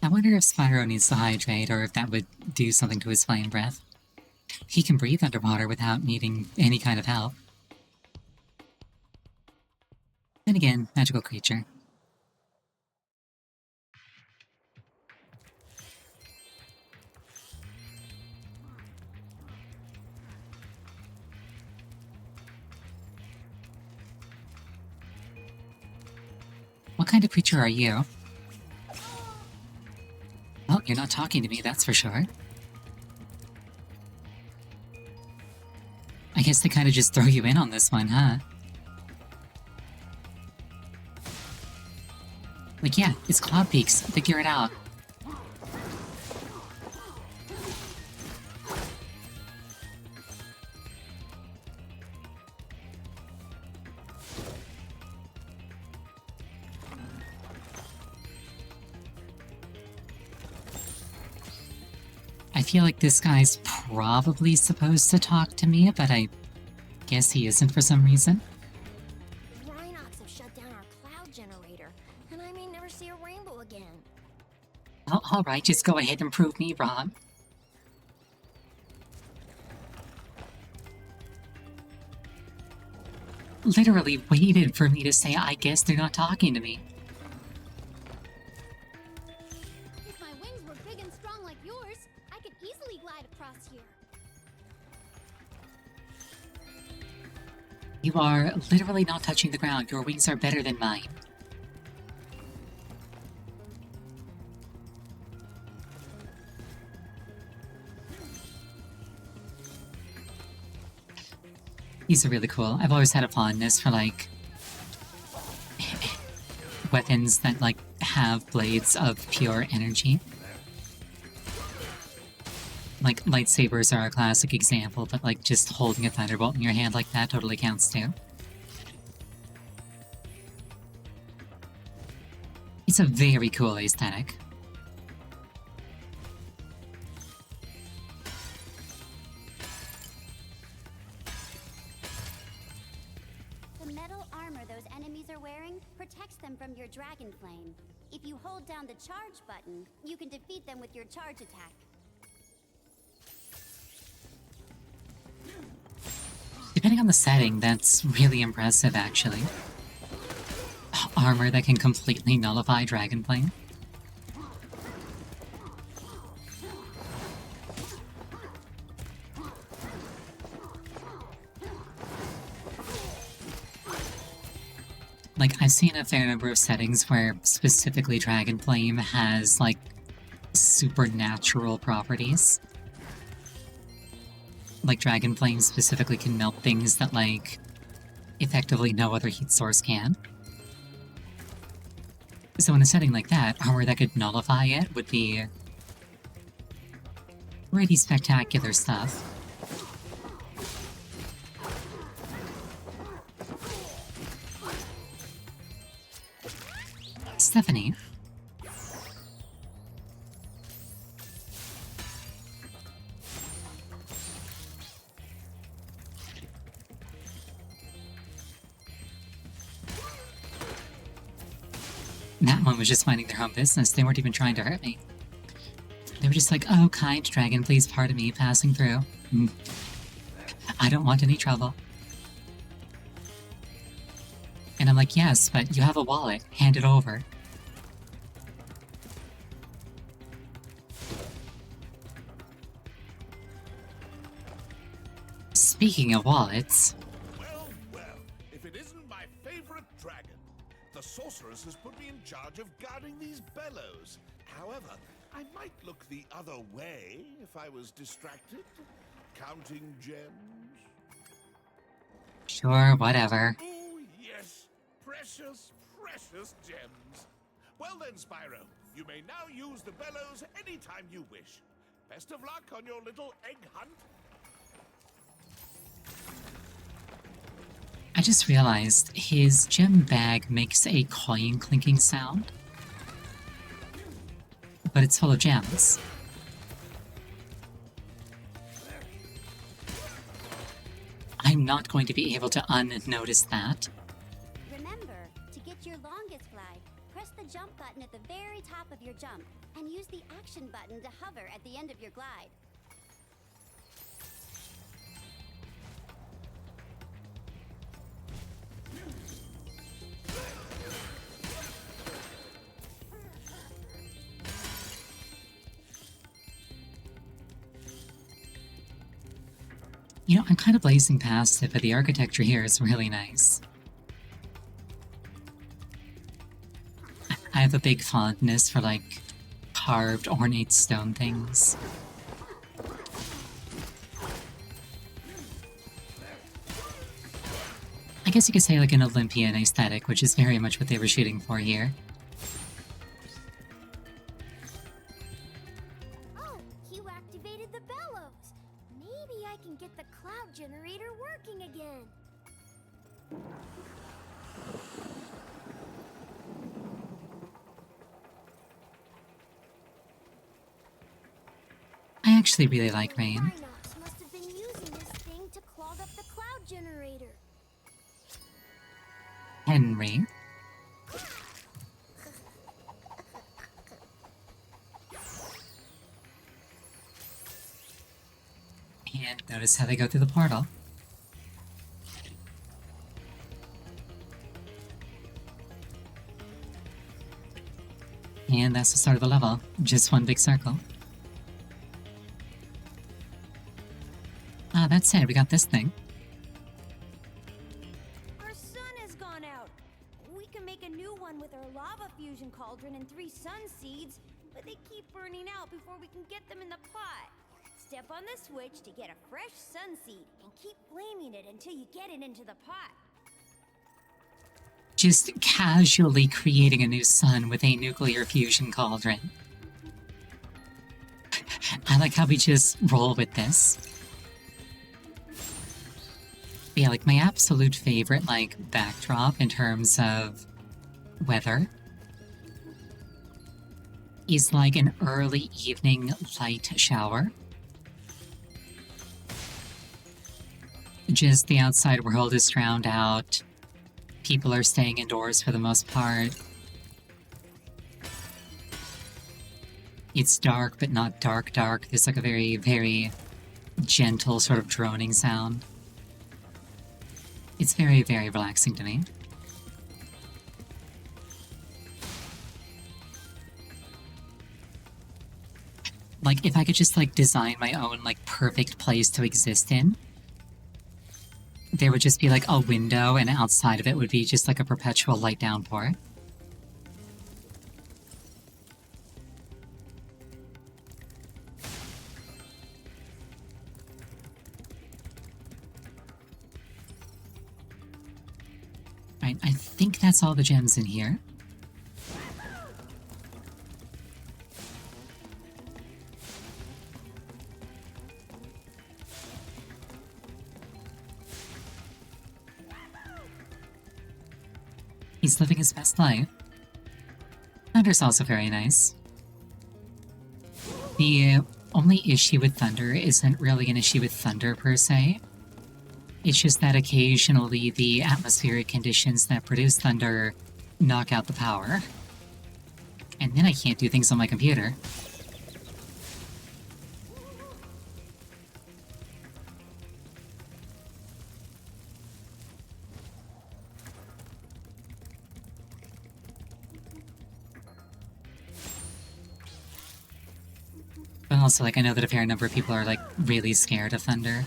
I wonder if Spyro needs to hydrate, or if that would do something to his flame breath. He can breathe underwater without needing any kind of help. Then again, magical creature. What kind of creature are you? Well, you're not talking to me, that's for sure. I guess they kind of just throw you in on this one, huh? Like, yeah, it's Cloud Peaks. Figure it out. I feel like this guy's probably supposed to talk to me, but I guess he isn't for some reason. Rhinox have shut down our cloud generator, and I may never see a rainbow again. Well, alright, just go ahead and prove me wrong. Literally waited for me to say, I guess they're not talking to me. If my wings were big and strong like yours, I could easily glide across here. You are literally not touching the ground. Your wings are better than mine. These are really cool. I've always had a fondness for, like, weapons that, like, have blades of pure energy. Like, lightsabers are a classic example, but, like, just holding a thunderbolt in your hand like that totally counts too. It's a very cool aesthetic. The metal armor those enemies are wearing protects them from your dragon flame. If you hold down the charge button, you can defeat them with your charge attack. Depending on the setting, that's really impressive, actually. Armor that can completely nullify Dragon Flame. Like, I've seen a fair number of settings where specifically Dragon Flame has, like, supernatural properties. Like, Dragon Flame specifically can melt things that, like, effectively no other heat source can. So in a setting like that, armor that could nullify it would be pretty spectacular stuff. Stephanie. That one was just minding their own business. They weren't even trying to hurt me. They were just like, oh, kind dragon, please pardon me passing through. I don't want any trouble. And I'm like, yes, but you have a wallet. Hand it over. Speaking of wallets... Well, if it isn't my favorite dragon. The sorceress has put me in charge of guarding these bellows. However, I might look the other way if I was distracted. Counting gems. Sure, whatever. Oh, yes. Precious, precious gems. Well then, Spyro, you may now use the bellows anytime you wish. Best of luck on your little egg hunt. I just realized his gem bag makes a coin clinking sound. But it's full of gems. I'm not going to be able to unnotice that. Remember, to get your longest glide, press the jump button at the very top of your jump, and use the action button to hover at the end of your glide. You know, I'm kind of blazing past it, but the architecture here is really nice. I have a big fondness for, like, carved, ornate stone things. I guess you could say, like, an Olympian aesthetic, which is very much what they were shooting for here. Oh, you activated the bellows. Maybe I can get the cloud generator working again. I actually really like rain. Rhinox must have been using this thing to clog up the cloud generator. Henry. And notice how they go through the portal. And that's the start of the level. Just one big circle. Ah, that's it. We got this thing. Our sun has gone out. We can make a new one with our lava fusion cauldron and 3 sun seeds, but they keep burning out before we can get them in the pot. Step on the switch to get a fresh sun seed and keep flaming it until you get it into the pot. Just casually creating a new sun with a nuclear fusion cauldron. I like how we just roll with this. But yeah, like my absolute favorite, like, backdrop in terms of weather is like an early evening light shower. Just the outside world is drowned out. People are staying indoors for the most part. It's dark, but not dark dark. There's like a very, very gentle sort of droning sound. It's very, very relaxing to me. Like, if I could just, like, design my own, like, perfect place to exist in, there would just be, like, a window, and outside of it would be just, like, a perpetual light downpour. Right, I think that's all the gems in here. He's living his best life. Thunder's also very nice. The only issue with Thunder isn't really an issue with Thunder per se. It's just that occasionally the atmospheric conditions that produce Thunder knock out the power. And then I can't do things on my computer. But also, like, I know that a fair number of people are, like, really scared of Thunder.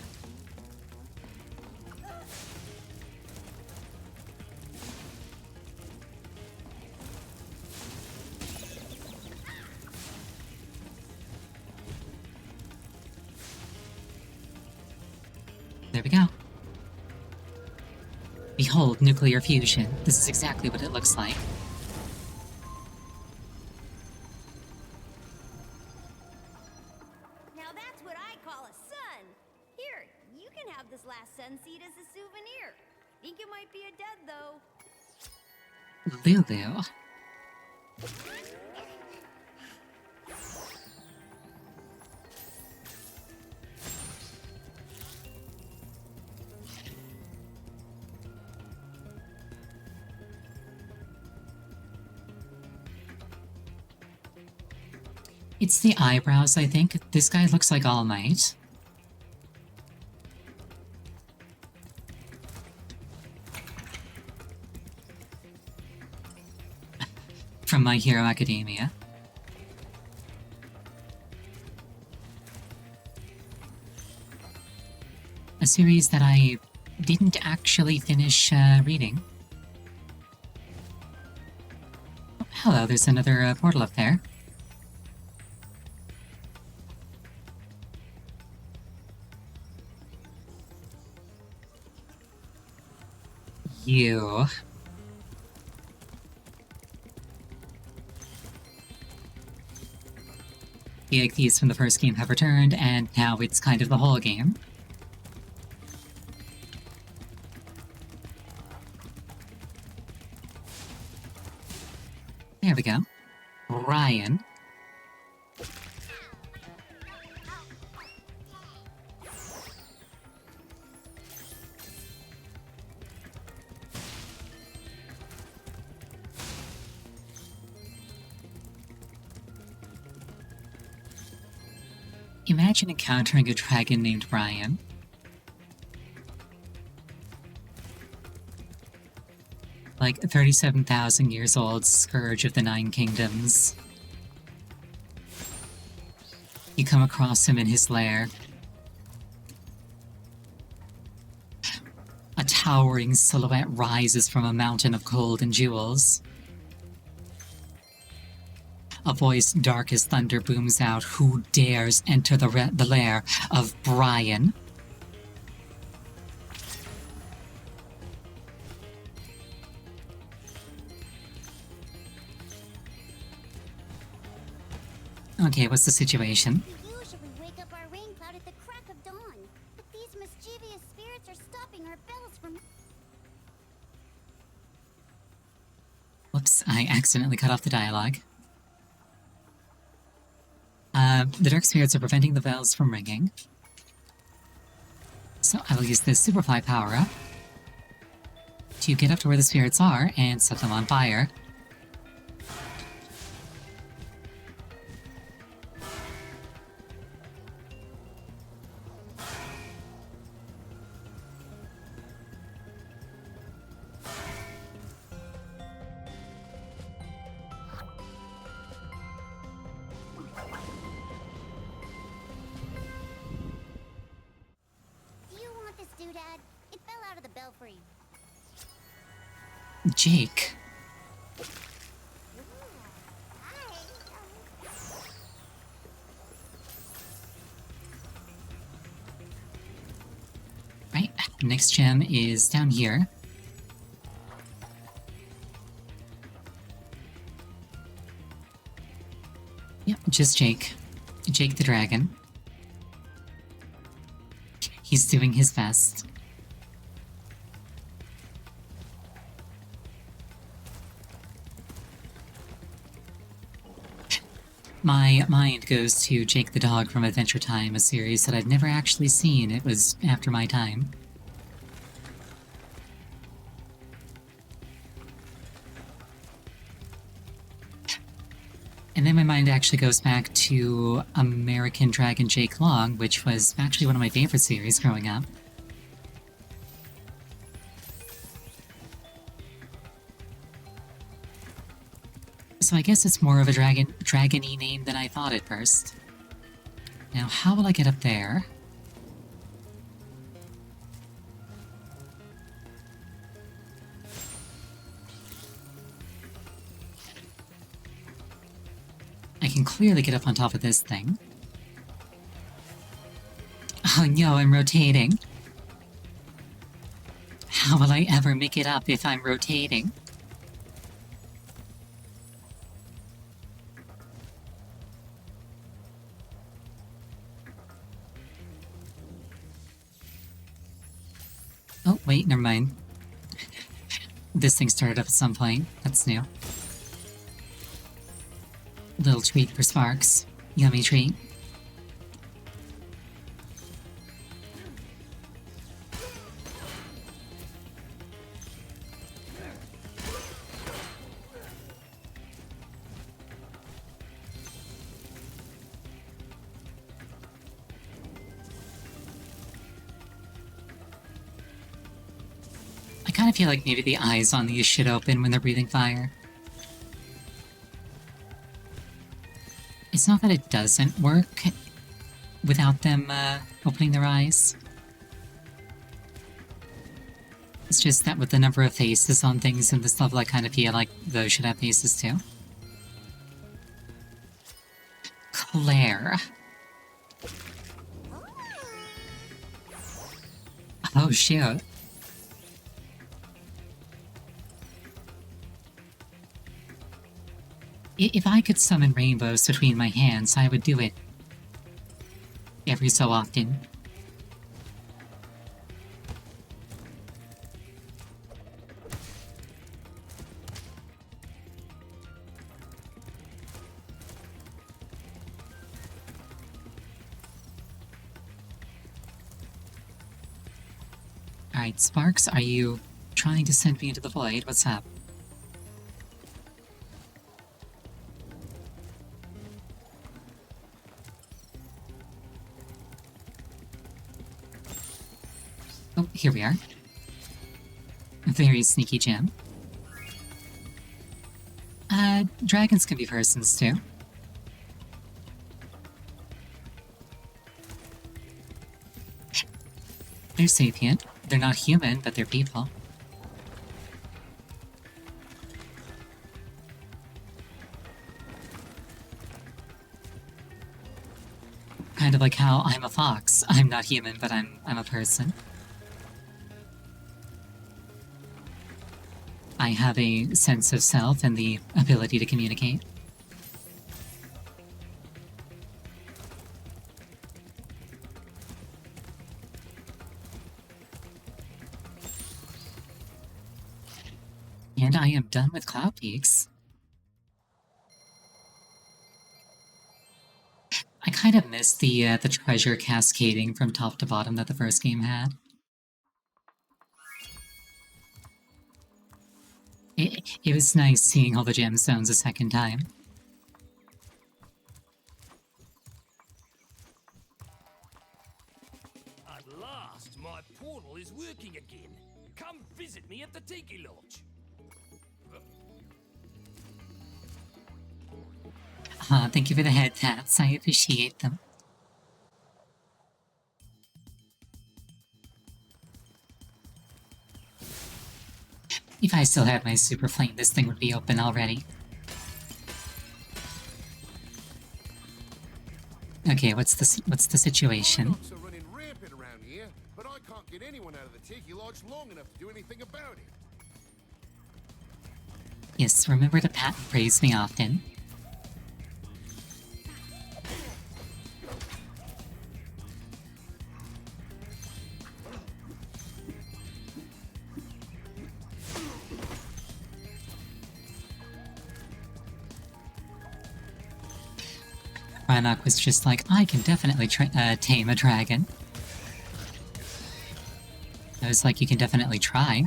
There we go. Behold, nuclear fusion. This is exactly what it looks like. Now that's what I call a sun. Here, you can have this last sun seed as a souvenir. Think it might be a dud, though. Lulu. It's the eyebrows, I think. This guy looks like All Might. From My Hero Academia. A series that I didn't actually finish reading. Oh, hello, there's another portal up there. You. The egg thieves from the first game have returned, and now it's kind of the whole game. There we go. Ryan. Imagine encountering a dragon named Ryan. Like 37,000 years old scourge of the Nine Kingdoms. You come across him in his lair. A towering silhouette rises from a mountain of gold and jewels. A voice dark as thunder booms out, "Who dares enter the lair of Brian?" Okay, what's the situation? We usually wake up our rain cloud at the crack of dawn, but these mischievous spirits are stopping our bells from... Whoops, I accidentally cut off the dialogue. The dark spirits are preventing the bells from ringing. So I will use this Superfly power-up to get up to where the spirits are and set them on fire. Do you want this doodad? It fell out of the belfry. Jake. Right, next gem is down here. Yep, just Jake. Jake the dragon. He's doing his best. My mind goes to Jake the Dog from Adventure Time, a series that I've never actually seen. It was after my time. And then my mind actually goes back to American Dragon Jake Long, which was actually one of my favorite series growing up. So I guess it's more of a dragon-y name than I thought at first. Now, how will I get up there? I can clearly get up on top of this thing. Oh no, I'm rotating. How will I ever make it up if I'm rotating? Oh, wait, never mind. This thing started up at some point. That's new. Little treat for Sparks. Yummy treat. kind of feel like maybe the eyes on these should open when they're breathing fire. It's not that it doesn't work without them opening their eyes. It's just that with the number of faces on things in this level, I kind of feel like those should have faces too. Claire. Oh, shoot. If I could summon rainbows between my hands, I would do it every so often. Alright, Sparks, are you trying to send me into the void? What's up? Oh, here we are. A very sneaky gem. Dragons can be persons too. They're sapient. They're not human, but they're people. Kind of like how I'm a fox. I'm not human, but I'm a person. I have a sense of self and the ability to communicate. And I am done with Cloud Peaks. I kind of miss the treasure cascading from top to bottom that the first game had. It was nice seeing all the gemstones a second time. At last, my portal is working again. Come visit me at the Tiki Lodge. Thank you for the head taps. I appreciate them. If I still had my super flame, this thing would be open already. Okay, what's the situation? Rocks are running rampant around here, but I can't get anyone out of the Tiki Lodge long enough to do anything about it. Yes, remember to pat and praise me often. Rhynoc was just like, I can definitely tame a dragon. I was like, you can definitely try.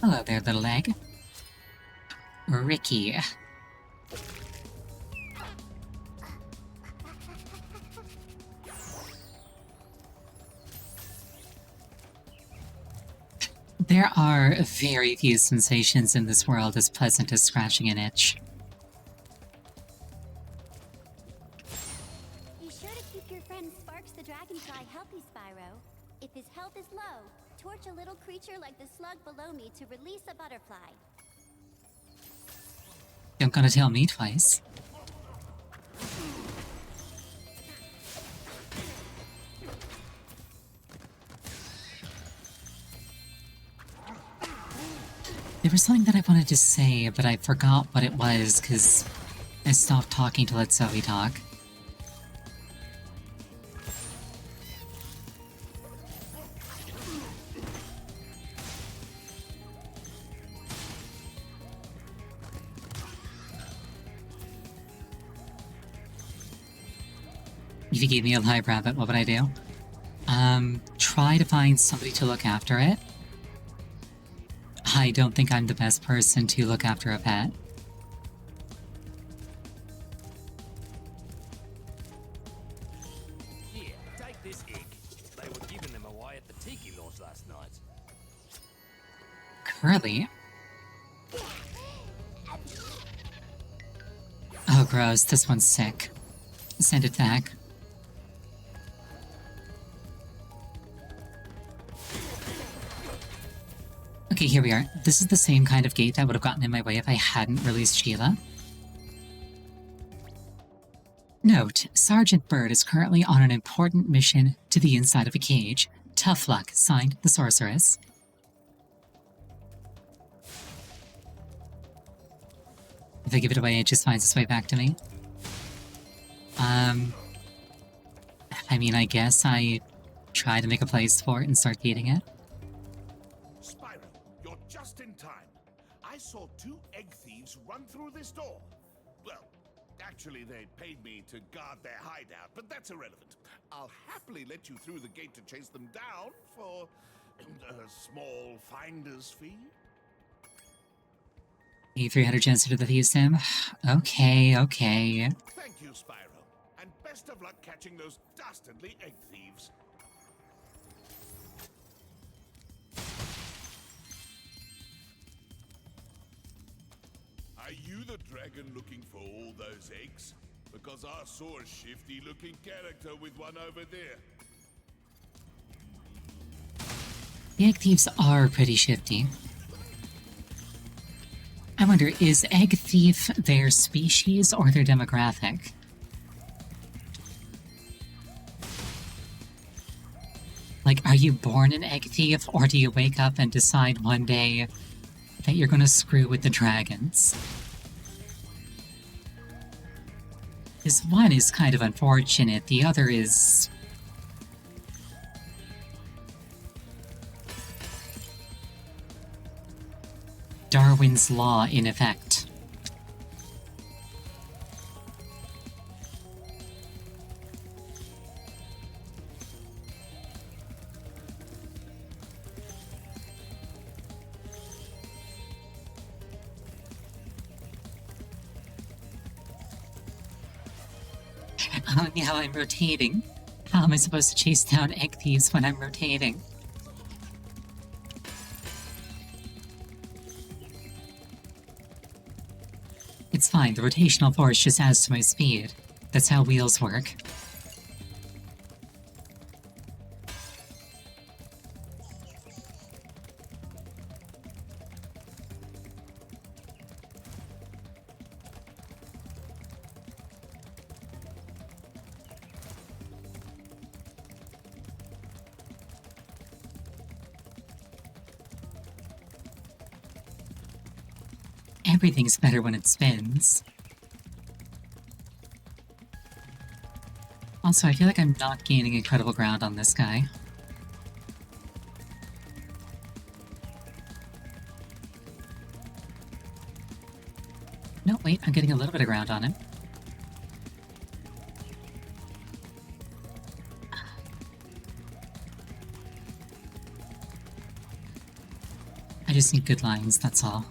Hello there, little egg. Ricky. There are very few sensations in this world as pleasant as scratching an itch. Be sure to keep your friend Sparks the Dragonfly healthy, Spyro. If his health is low, torch a little creature like the slug below me to release a butterfly. Don't gotta tell me twice. There was something that I wanted to say, but I forgot what it was, because I stopped talking to let Zoe talk. If you gave me a live rabbit, what would I do? Try to find somebody to look after it. I don't think I'm the best person to look after a pet. Here, take this egg. They were giving them away at the Tiki Lodge last night. Curly? Oh, gross. This one's sick. Send it back. Okay, here we are. This is the same kind of gate that would have gotten in my way if I hadn't released Sheila. Note, Sergeant Bird is currently on an important mission to the inside of a cage. Tough luck. Signed, the Sorceress. If I give it away, it just finds its way back to me. I mean, I guess I try to make a place for it and start feeding it. Spyro, you're just in time. I saw 2 egg thieves run through this door. Well, actually, they paid me to guard their hideout, but that's irrelevant. I'll happily let you through the gate to chase them down for a small finder's fee. E300 chance to the thieves, Tim. Okay. Thank you, Spyro, and best of luck catching those dastardly egg thieves. Are you the dragon looking for all those eggs? Because I saw a shifty-looking character with one over there. The egg thieves are pretty shifty. I wonder, is egg thief their species or their demographic? Like, are you born an egg thief, or do you wake up and decide one day that you're gonna screw with the dragons? This one is kind of unfortunate, the other is... Darwin's Law in effect. Oh, now I'm rotating. How am I supposed to chase down egg thieves when I'm rotating? It's fine, the rotational force just adds to my speed. That's how wheels work. Everything's better when it spins. Also, I feel like I'm not gaining incredible ground on this guy. No, wait, I'm getting a little bit of ground on him. I just need good lines, that's all.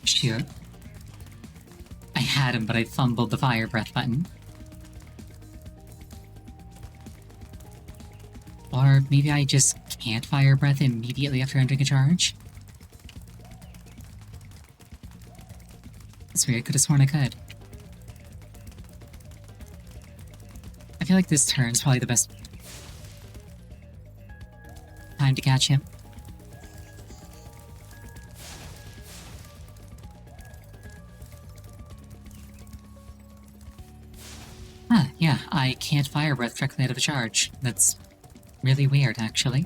Shoot. I had him, but I fumbled the fire breath button. Or maybe I just can't fire breath immediately after entering a charge? That's weird, I could have sworn I could. I feel like this turn's probably the best time to catch him. Huh, yeah, I can't fire breath directly out of a charge. That's really weird, actually.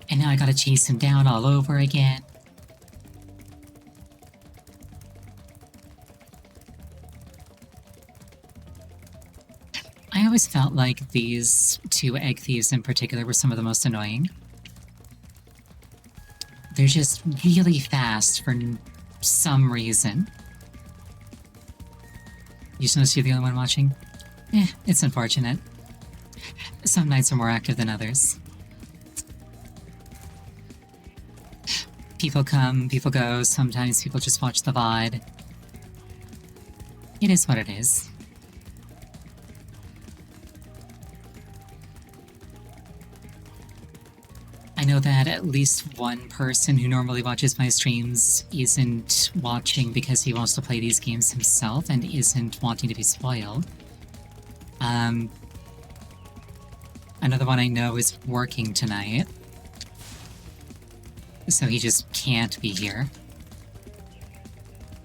And now I gotta chase him down all over again. always felt like these two egg thieves in particular were some of the most annoying. They're just really fast for some reason. You just notice you're the only one watching? It's unfortunate. Some nights are more active than others. People come, people go, sometimes people just watch the VOD. It is what it is. I know that at least one person who normally watches my streams isn't watching because he wants to play these games himself and isn't wanting to be spoiled. Another one I know is working tonight, so he just can't be here.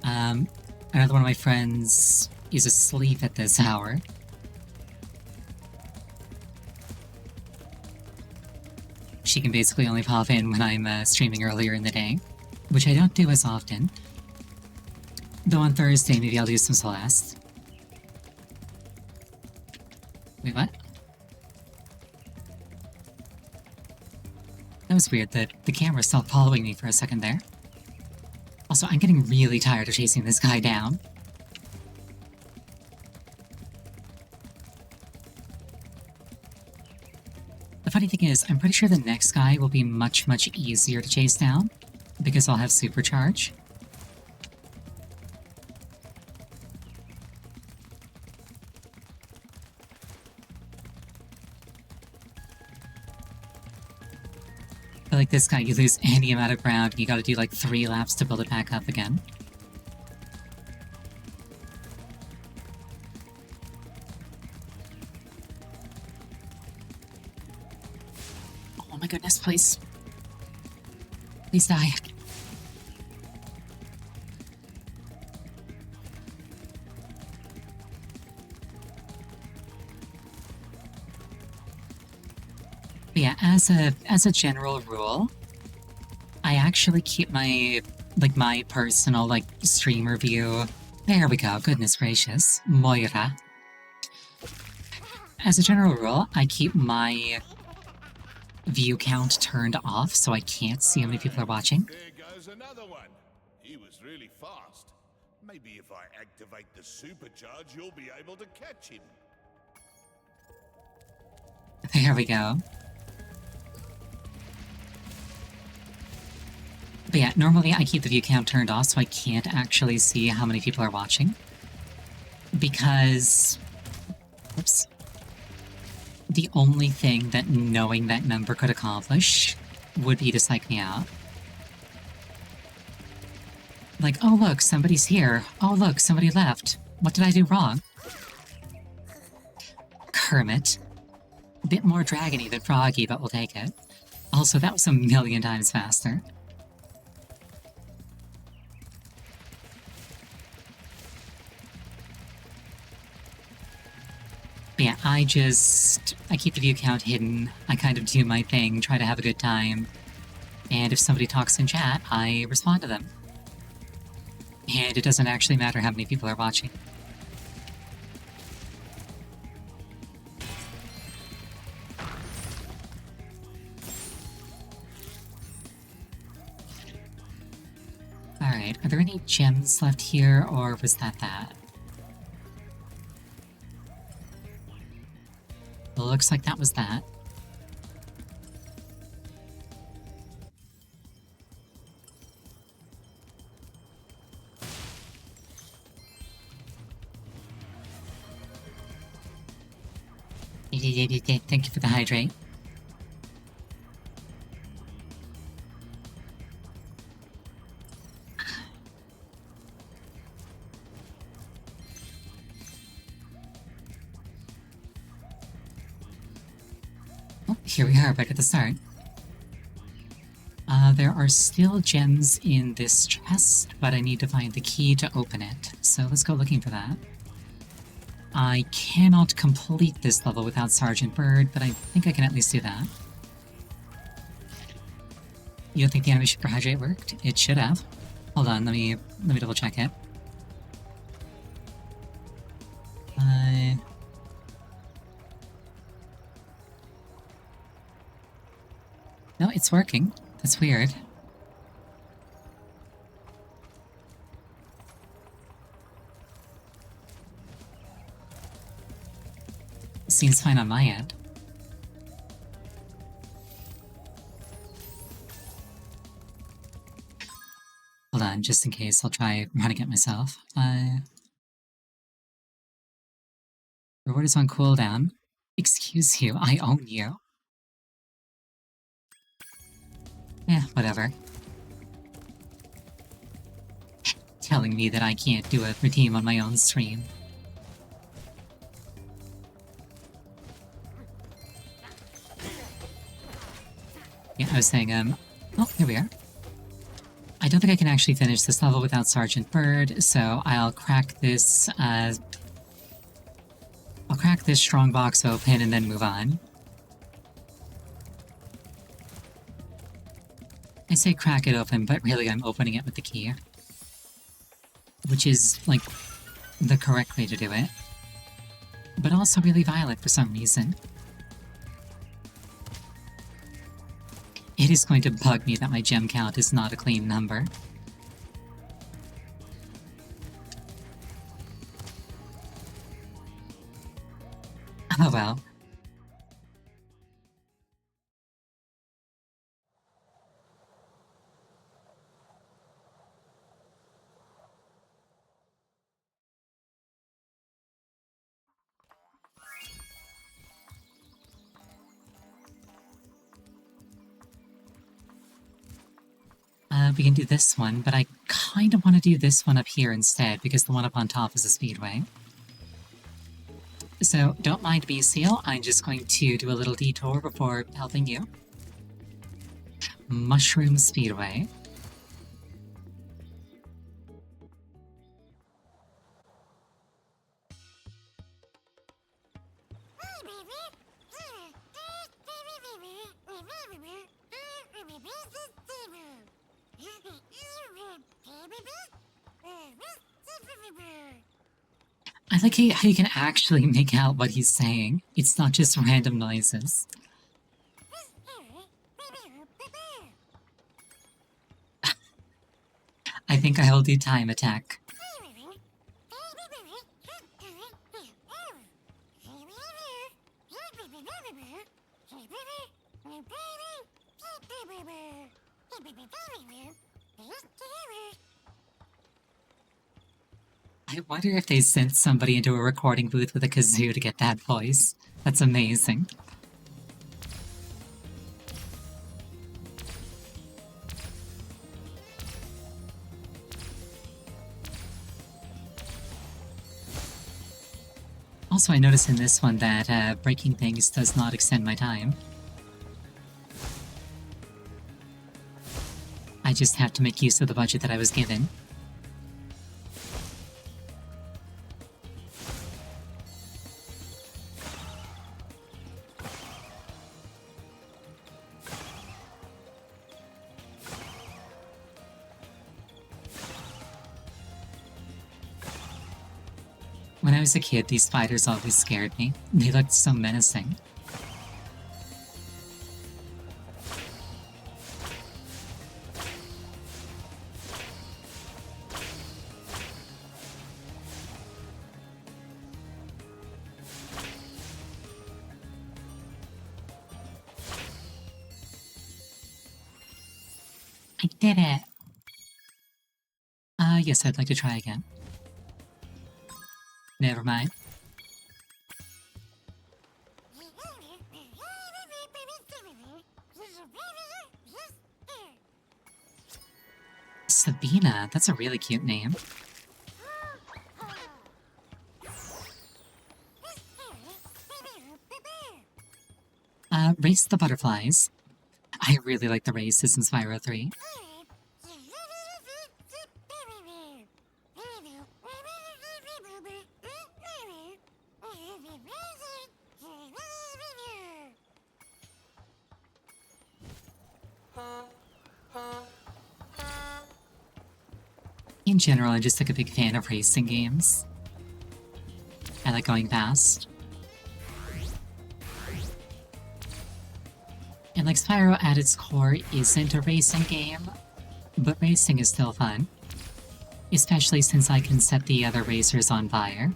Another one of my friends is asleep at this hour. She can basically only pop in when I'm streaming earlier in the day, which I don't do as often. Though on Thursday, maybe I'll do some Celeste. Wait, what? That was weird, the camera stopped following me for a second there. Also, I'm getting really tired of chasing this guy down. The funny thing is, I'm pretty sure the next guy will be much, much easier to chase down, because I'll have Supercharge. But like this guy, you lose any amount of ground, and you gotta do like 3 laps to build it back up again. Oh my goodness, please. Please die. But yeah, as a general rule, I actually keep my personal streamer view. There we go, goodness gracious. Moira. As a general rule, I keep my view count turned off so I can't see how many people are watching. There goes another one. He was really fast. Maybe if I activate the supercharge, you'll be able to catch him. There we go. But yeah, normally I keep the view count turned off so I can't actually see how many people are watching. Because... Whoops. The only thing that knowing that number could accomplish would be to psych me out. Like, oh look, somebody's here. Oh look, somebody left. What did I do wrong? Kermit. A bit more dragony than Froggy, but we'll take it. Also, that was a million times faster. But yeah, I keep the view count hidden, I kind of do my thing, try to have a good time, and if somebody talks in chat, I respond to them. And it doesn't actually matter how many people are watching. Alright, are there any gems left here, or was that that? Well, it looks like that was that. Thank you for the hydrate. Oh, here we are, back at the start. There are still gems in this chest, but I need to find the key to open it. So let's go looking for that. I cannot complete this level without Sergeant Bird, but I think I can at least do that. You don't think the animation for hydrate worked? It should have. Hold on, let me double check it. it's working. That's weird. Seems fine on my end. Hold on, just in case, I'll try running it myself. Reward is on cooldown. Excuse you, I own you. Eh, whatever. Telling me that I can't do a routine on my own stream. Yeah, I was saying, oh, here we are. I don't think I can actually finish this level without Sergeant Bird, so I'll crack this, strong box open and then move on. I say crack it open, but really I'm opening it with the key. Which is, like, the correct way to do it. But also really violent for some reason. It is going to bug me that my gem count is not a clean number. Oh well. We can do this one, but I kind of want to do this one up here instead, because the one up on top is a speedway. So, don't mind me, Seal, I'm just going to do a little detour before helping you. Mushroom Speedway. I like how you can actually make out what he's saying. It's not just random noises. I think I will do time attack. I wonder if they sent somebody into a recording booth with a kazoo to get that voice. That's amazing. Also, I noticed in this one that breaking things does not extend my time. I just have to make use of the budget that I was given. When I was a kid, these spiders always scared me. They looked so menacing. I did it! Yes, I'd like to try again. Never mind. Sabina, that's a really cute name. Race the butterflies. I really like the races in Spyro 3. In general, I'm just like a big fan of racing games. I like going fast. And like Spyro at its core isn't a racing game, but racing is still fun. Especially since I can set the other racers on fire.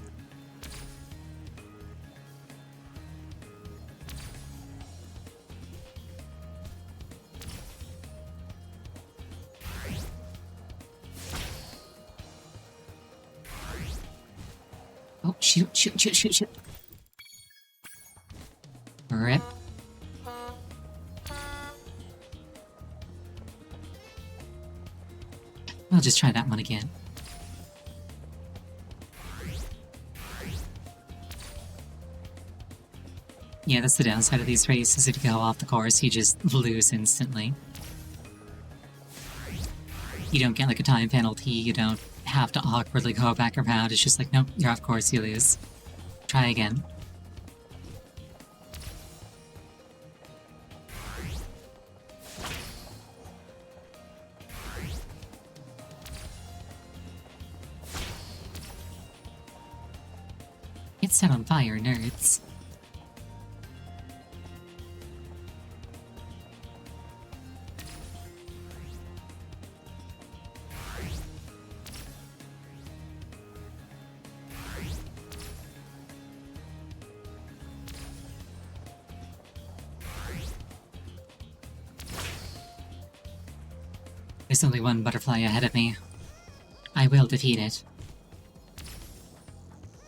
Oh, shoot. Rip. I'll just try that one again. Yeah, that's the downside of these races. If you go off the course, you just lose instantly. You don't get like a time penalty, you don't have to awkwardly go back around. It's just like, nope, you're off course, you lose. Try again. Get set on fire, nerds. There's only one butterfly ahead of me. I will defeat it.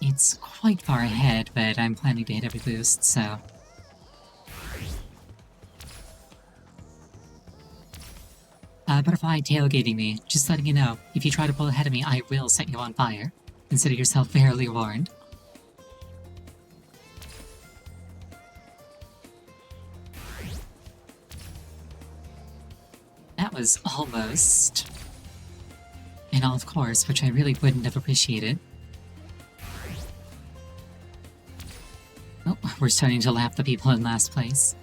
It's quite far ahead, but I'm planning to hit every boost, so... Butterfly tailgating me. Just letting you know, if you try to pull ahead of me, I will set you on fire. Consider yourself fairly warned. That was almost an off course, which I really wouldn't have appreciated. Oh, we're starting to lap the people in last place.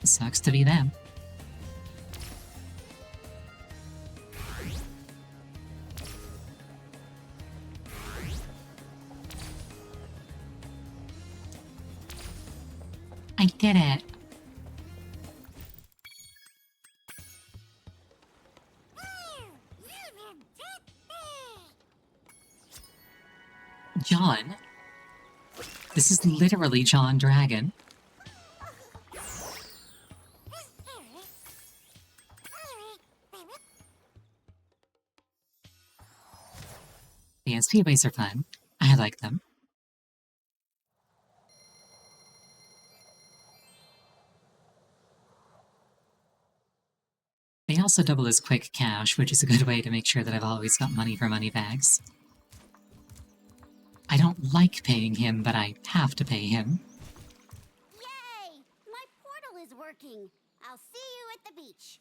Sucks to be them. I did it! John? This is literally John Dragon. Yeah, speedways are fun. I like them. They also double as quick cash, which is a good way to make sure that I've always got money for money bags. I don't like paying him, but I have to pay him. Yay! My portal is working. I'll see you at the beach.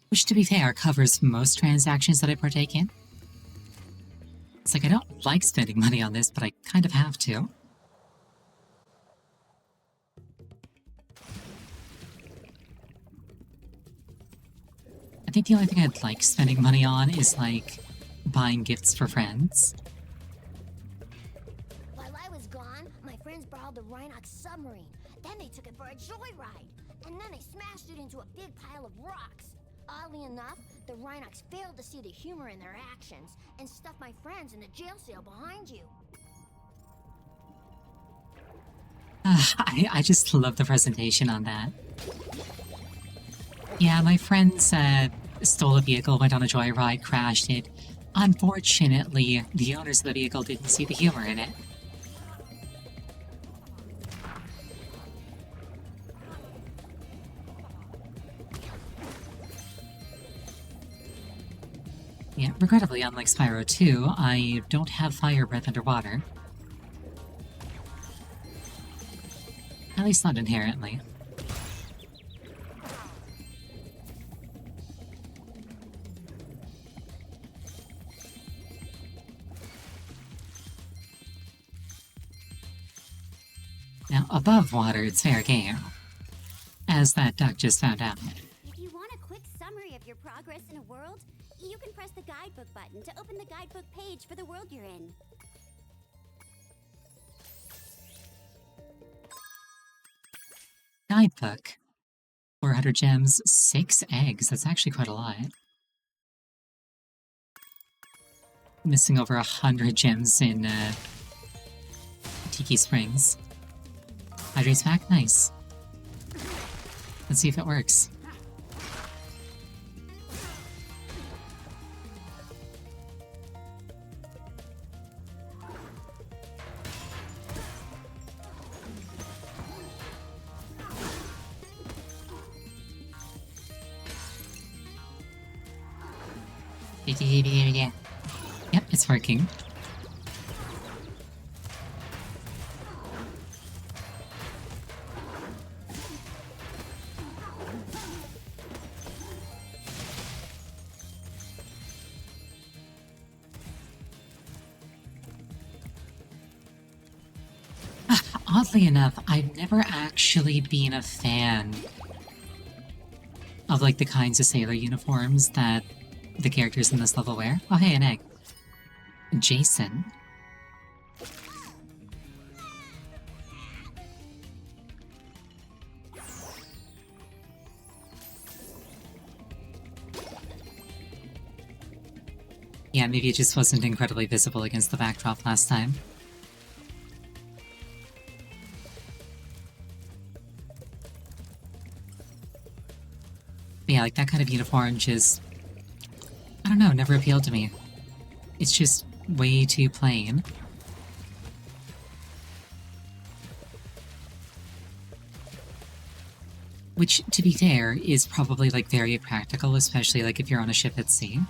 Which, to be fair, covers most transactions that I partake in. It's like I don't like spending money on this, but I kind of have to. I think the only thing I'd like spending money on is, like, buying gifts for friends. While I was gone, my friends borrowed the Reignited submarine. Then they took it for a joyride. And then they smashed it into a big pile of rocks. Oddly enough, the Reignites failed to see the humor in their actions and stuffed my friends in the jail cell behind you. I just love the presentation on that. Yeah, my friends stole a vehicle, went on a joyride, crashed it. Unfortunately, the owners of the vehicle didn't see the humor in it. Yeah, regrettably, unlike Spyro 2, I don't have fire breath underwater. At least not inherently. Now, above water, it's fair game. As that duck just found out. If you want a quick summary of your progress in a world, you can press the guidebook button to open the guidebook page for the world you're in. guidebook. 400 gems, 6 eggs. That's actually quite a lot. Missing over 100 gems in Tiki Springs. Hydrate's back? Nice. Let's see if it works. Yep, it's working. Oddly enough, I've never actually been a fan of, like, the kinds of sailor uniforms that the characters in this level wear. Oh, hey, an egg. Jason. Yeah, maybe it just wasn't incredibly visible against the backdrop last time. But yeah, like, that kind of uniform just, I don't know, never appealed to me. It's just way too plain. Which, to be fair, is probably, like, very practical, especially, like, if you're on a ship at sea.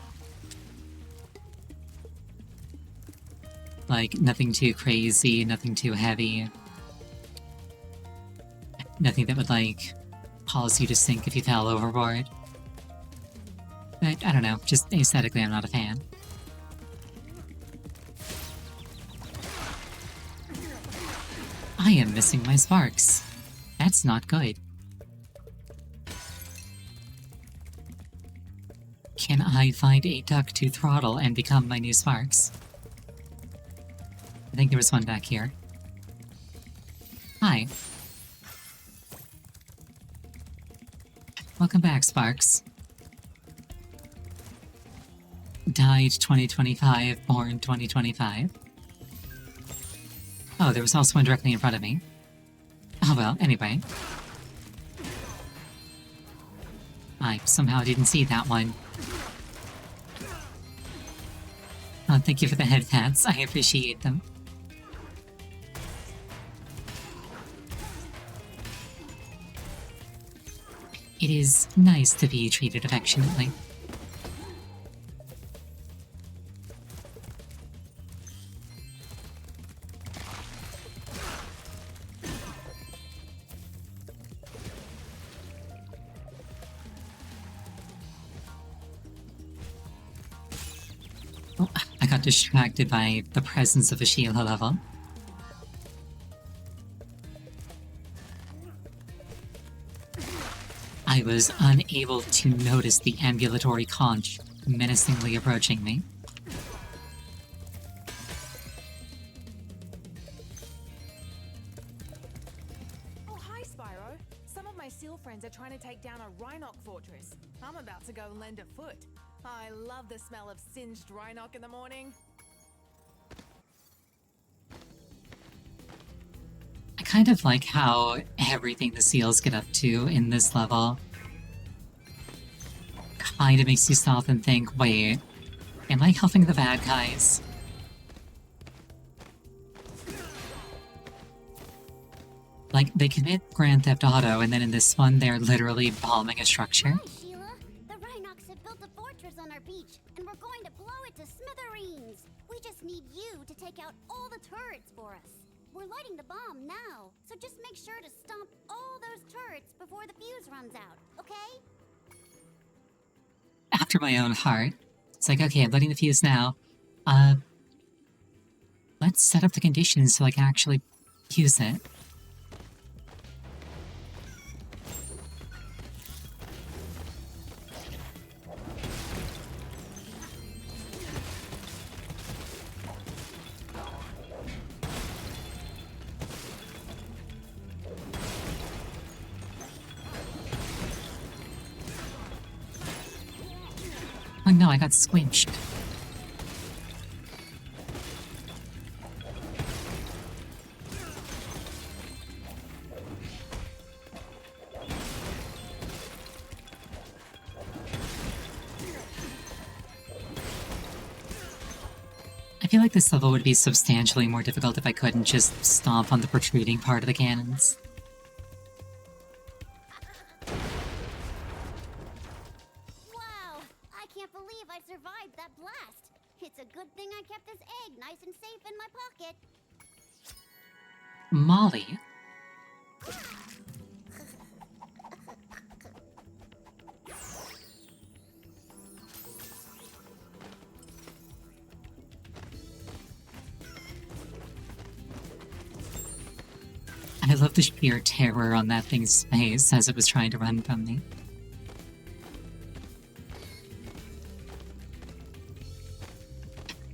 Like, nothing too crazy, nothing too heavy. Nothing that would, like, cause you to sink if you fell overboard. But, I don't know, just aesthetically I'm not a fan. I am missing my sparks. That's not good. Can I find a duck to throttle and become my new sparks? I think there was one back here. Hi. Welcome back, Sparks. Died 2025, born 2025. Oh, there was also one directly in front of me. Oh well, anyway. I somehow didn't see that one. Oh, thank you for the head pats. I appreciate them. It is nice to be treated affectionately. Oh, I got distracted by the presence of a Sheila level. I was unable to notice the ambulatory conch menacingly approaching me. Oh, hi, Spyro. Some of my seal friends are trying to take down a Rhinoc fortress. I'm about to go lend a foot. I love the smell of singed Rhinoc in the morning. I kind of like how everything the seals get up to in this level kind of makes you stop and think, wait, am I helping the bad guys? Like, they commit Grand Theft Auto, and then in this one, they're literally bombing a structure. Hi, Sheila. The Rhinocs have built a fortress on our beach, and we're going to blow it to smithereens. We just need you to take out all the turrets for us. We're lighting the bomb now, so just make sure to stomp all those turrets before the fuse runs out, okay? After my own heart. It's like, okay, I'm letting the fuse now. Let's set up the conditions so I can actually use it. Oh no, I got squinched. I feel like this level would be substantially more difficult if I couldn't just stomp on the protruding part of the cannons. Wow! I can't believe I survived that blast. It's a good thing I kept this egg nice and safe in my pocket. Molly? I love the sheer terror on that thing's face as it was trying to run from me.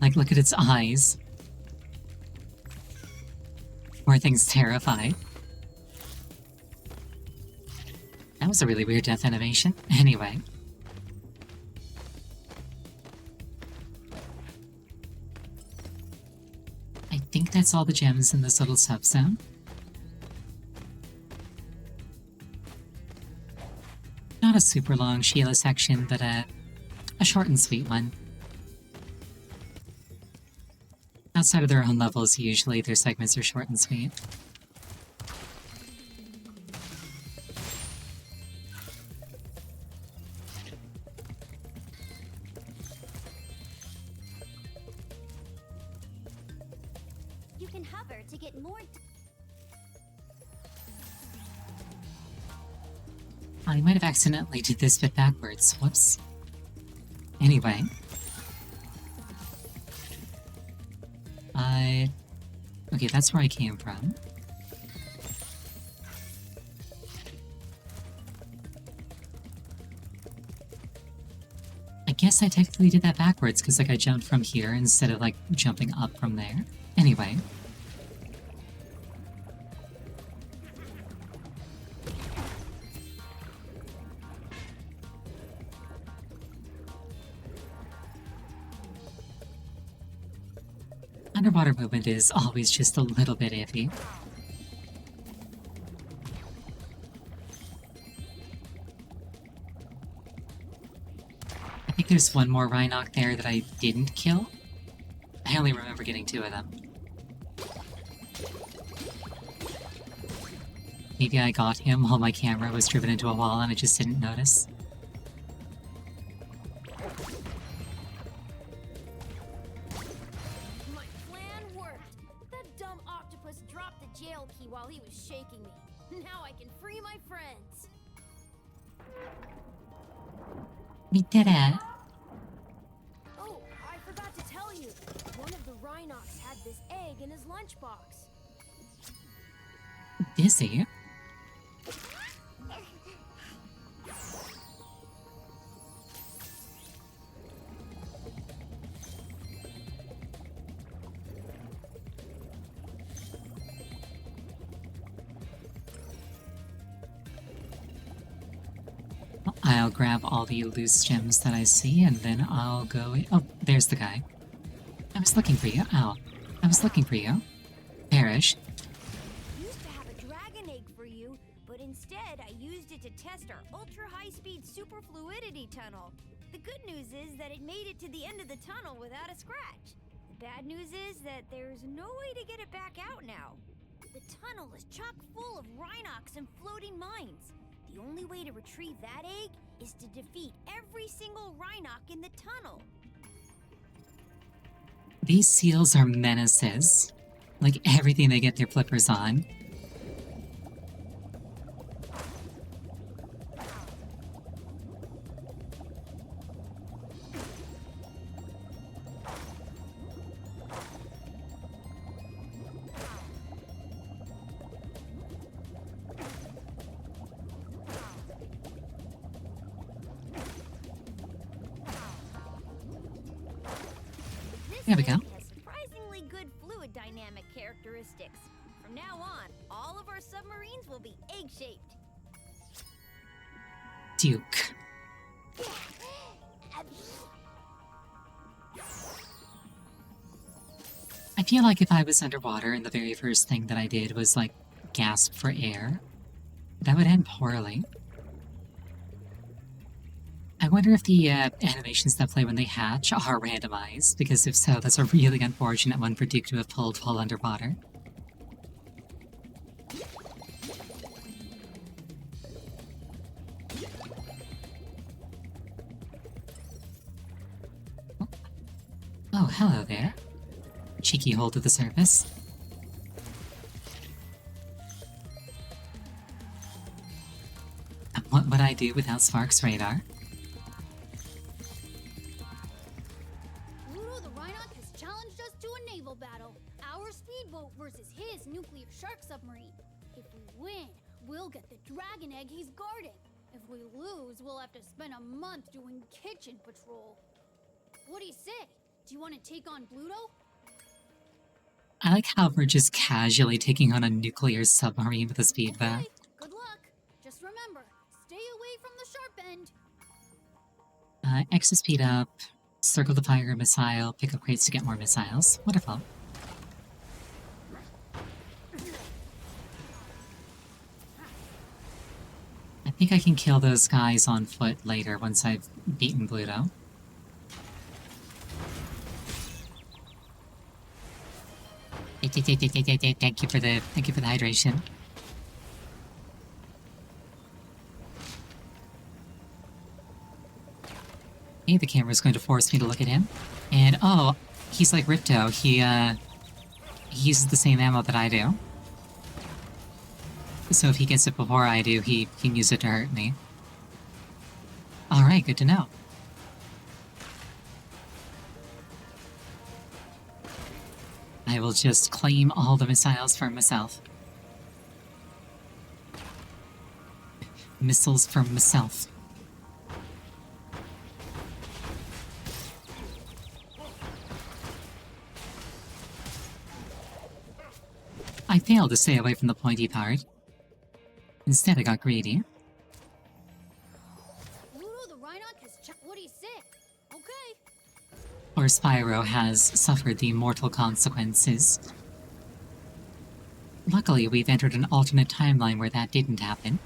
Like, look at its eyes. Poor thing's terrified. That was a really weird death animation. Anyway. I think that's all the gems in this little subzone. Not a super long Sheila section, but a short and sweet one. Outside of their own levels, usually their segments are short and sweet. You can hover to get more. I might have accidentally did this bit backwards. Whoops. Anyway. Okay, that's where I came from. I guess I technically did that backwards, because, like, I jumped from here instead of, like, jumping up from there. Anyway. Underwater movement is always just a little bit iffy. I think there's one more Rhinoc there that I didn't kill. I only remember getting 2 of them. Maybe I got him while my camera was driven into a wall and I just didn't notice. My plan worked. That dumb octopus dropped the jail key while he was shaking me. Now I can free my friends. We did it! Oh, I forgot to tell you. One of the Rhinocs had this egg in his lunchbox. Busy? I'll grab all the loose gems that I see, and then I'll go... Oh, there's the guy. I was looking for you. Ow. I was looking for you. Perish. Used to have a dragon egg for you, but instead I used it to test our ultra-high-speed superfluidity tunnel. The good news is that it made it to the end of the tunnel without a scratch. The bad news is that there's no way to get it back out now. The tunnel is chock full of Rhinocs and floating mines. The only way to retrieve that egg is to defeat every single Rhinoc in the tunnel. These seals are menaces. Like everything they get their flippers on. There we go. Has surprisingly good fluid dynamic characteristics. From now on, all of our submarines will be egg-shaped. Duke. I feel like if I was underwater and the very first thing that I did was, like, gasp for air, that would end poorly. I wonder if the animations that play when they hatch are randomized, because if so, that's a really unfortunate one for Duke to have pulled while underwater. Oh, hello there. Cheeky hole to the surface. What would I do without Spark's radar? Pluto the Rhinoc has challenged us to a naval battle. Our speedboat versus his nuclear shark submarine. If we win, we'll get the dragon egg he's guarding. If we lose, we'll have to spend a month doing kitchen patrol. What do you say? Do you want to take on Pluto? I like how we're just casually taking on a nuclear submarine with a speedboat. Okay, good luck. Just remember, stay away from the sharp end. Extra speed up, circle to fire a missile, pick up crates to get more missiles. Wonderful. I think I can kill those guys on foot later once I've beaten Pluto. Thank you for the hydration. Okay, the camera's going to force me to look at him. And oh, he's like Ripto. He uses the same ammo that I do. So if he gets it before I do, he can use it to hurt me. Alright, good to know. I will just claim all the missiles for myself. Missiles for myself. I failed to stay away from the pointy part. Instead, I got greedy. Pluto the Rhinoc has what do you say? Okay. Or Spyro has suffered the mortal consequences. Luckily, we've entered an alternate timeline where that didn't happen.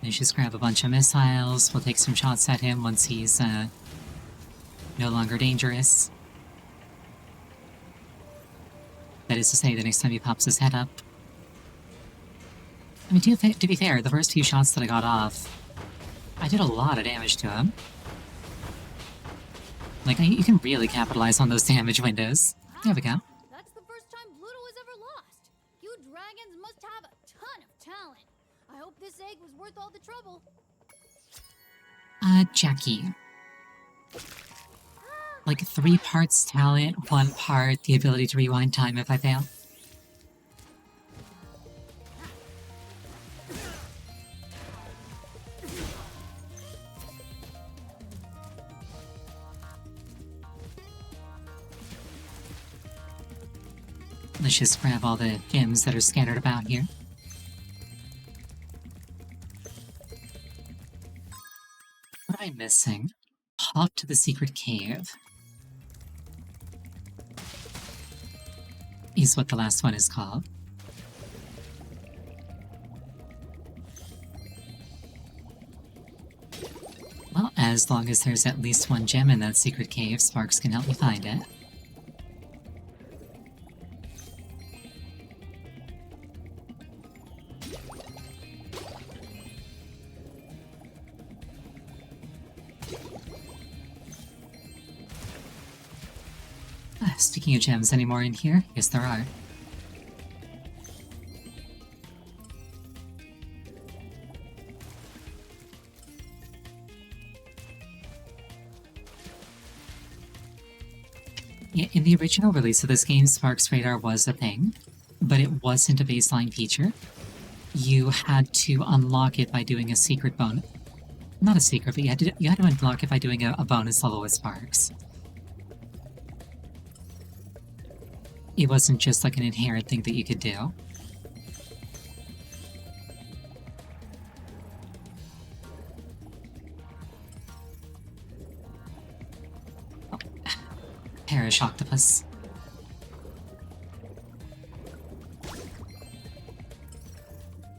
Let's just grab a bunch of missiles. We'll take some shots at him once he's, no longer dangerous. That is to say, the next time he pops his head up. I mean, to be fair, the first few shots that I got off, I did a lot of damage to him. Like, you can really capitalize on those damage windows. There we go. That's the first time Pluto has ever lost. You dragons must have a ton of talent. I hope this egg was worth all the trouble. Jackie. Like 3 parts talent, 1 part the ability to rewind time if I fail. Let's just grab all the gems that are scattered about here. What am I missing? Hop to the secret cave. Is what the last one is called. Well, as long as there's at least 1 gem in that secret cave, Sparks can help me find it. Speaking of gems, any more in here? Yes, there are. Yeah, in the original release of this game, Sparks Radar was a thing, but it wasn't a baseline feature. You had to unlock it by doing a secret bonus. Not a secret, but you had to unlock it by doing a bonus level with Sparks. it wasn't just like an inherent thing that you could do. Oh. Perish octopus.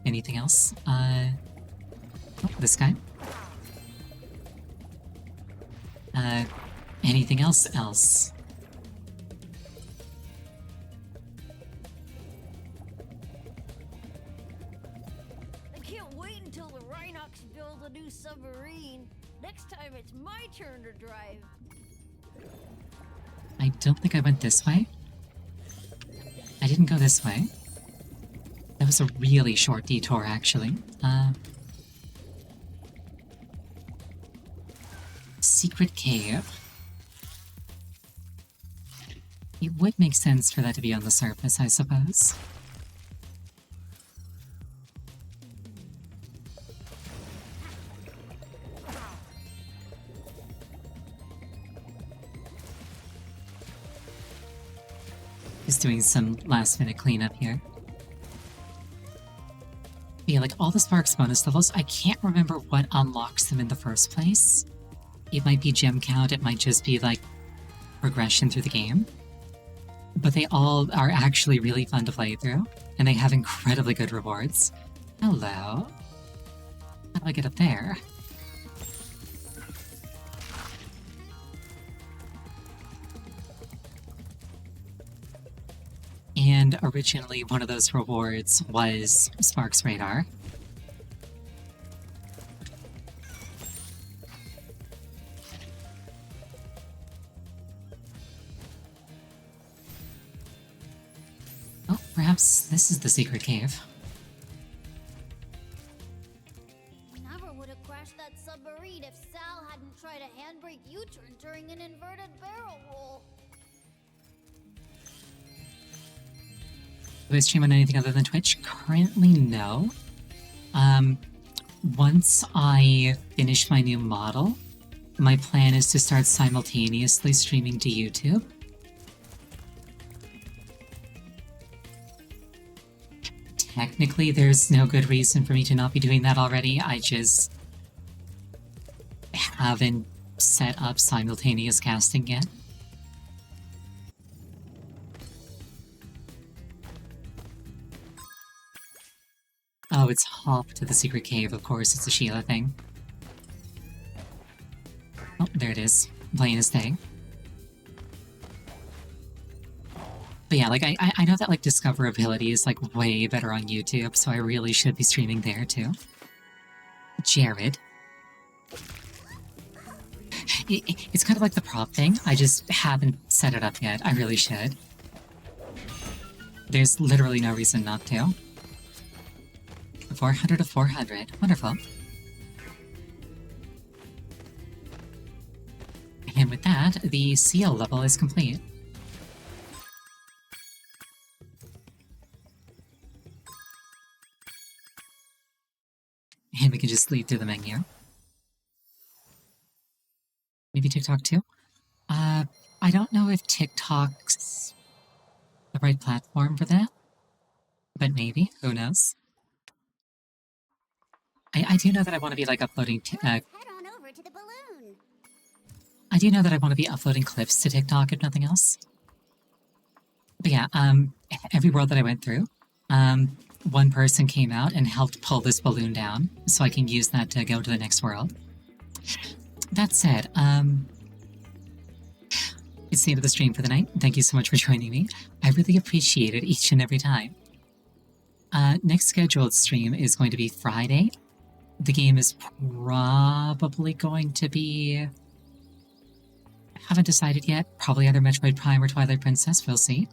Anything else? Oh, this guy. Anything else? I can't wait until the Rhinox build a new submarine. Next time it's my turn to drive. I don't think I went this way. I didn't go this way. That was a really short detour, actually. Secret cave. It would make sense for that to be on the surface, I suppose. Just doing some last-minute cleanup here. Yeah, like all the Sparks bonus levels, I can't remember what unlocks them in the first place. It might be gem count, it might just be like progression through the game. But they all are actually really fun to play through, and they have incredibly good rewards. Hello. How do I get up there? And originally one of those rewards was Sparks Radar. Oh, perhaps this is the secret cave. Never would have crashed that submarine if Sal hadn't tried a handbrake U-turn during an inverted barrel roll. Do I stream on anything other than Twitch? Currently, no. Once I finish my new model, my plan is to start simultaneously streaming to YouTube. Technically, there's no good reason for me to not be doing that already, I just haven't set up simultaneous casting yet. Oh, it's hop to the secret cave, of course, it's a Sheila thing. Oh, there it is. Plain as day. But yeah, like, I know that, like, discoverability is, like, way better on YouTube, so I really should be streaming there, too. Jared. It's kind of like the prop thing, I just haven't set it up yet. I really should. There's literally no reason not to. 400 of 400. Wonderful. And with that, the seal level is complete. And we can just lead through the menu. Maybe TikTok too? I don't know if TikTok's the right platform for that, but maybe, who knows? I do know that I want to be, like, uploading, Head on over to the balloon. I do know that I want to be uploading clips to TikTok, if nothing else. But yeah, every world that I went through, one person came out and helped pull this balloon down, so I can use that to go to the next world. That said, it's the end of the stream for the night. Thank you so much for joining me. I really appreciate it each and every time. Next scheduled stream is going to be Friday. The game is probably going to be... I haven't decided yet. Probably either Metroid Prime or Twilight Princess. We'll see.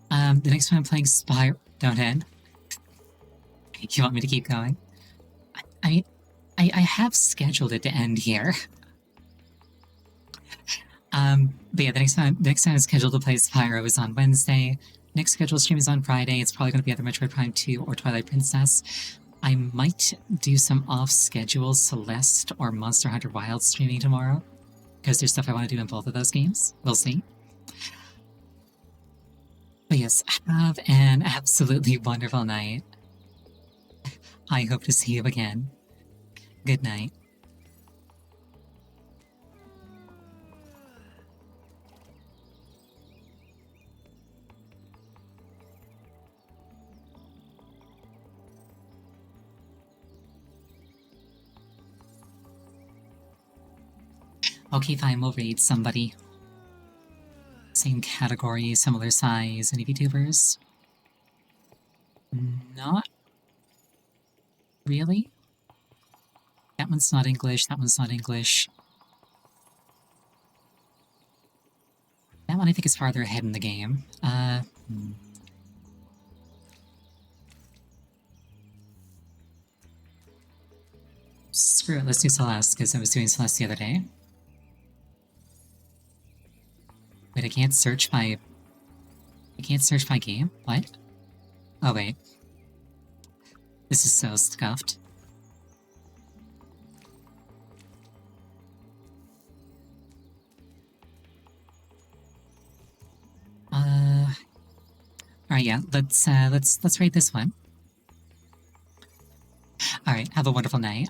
The next one I'm playing Spyro... Don't end. You want me to keep going? I mean, I have scheduled it to end here. But yeah, the next time I'm scheduled to play Spyro is on Wednesday. Next scheduled stream is on Friday. It's probably going to be either Metroid Prime 2 or Twilight Princess. I might do some off-schedule Celeste or Monster Hunter Wild streaming tomorrow, because there's stuff I want to do in both of those games. We'll see. But yes, have an absolutely wonderful night. I hope to see you again. Good night. Okay, fine, we'll raid somebody. Same category, similar size, any VTubers? Not really. That one's not English, that one's not English. That one I think is farther ahead in the game. Screw it, let's do Celeste, because I was doing Celeste the other day. Wait, I can't search by... I can't search by game? What? Oh, wait. This is so scuffed. Alright, yeah, let's rate this one. Alright, have a wonderful night.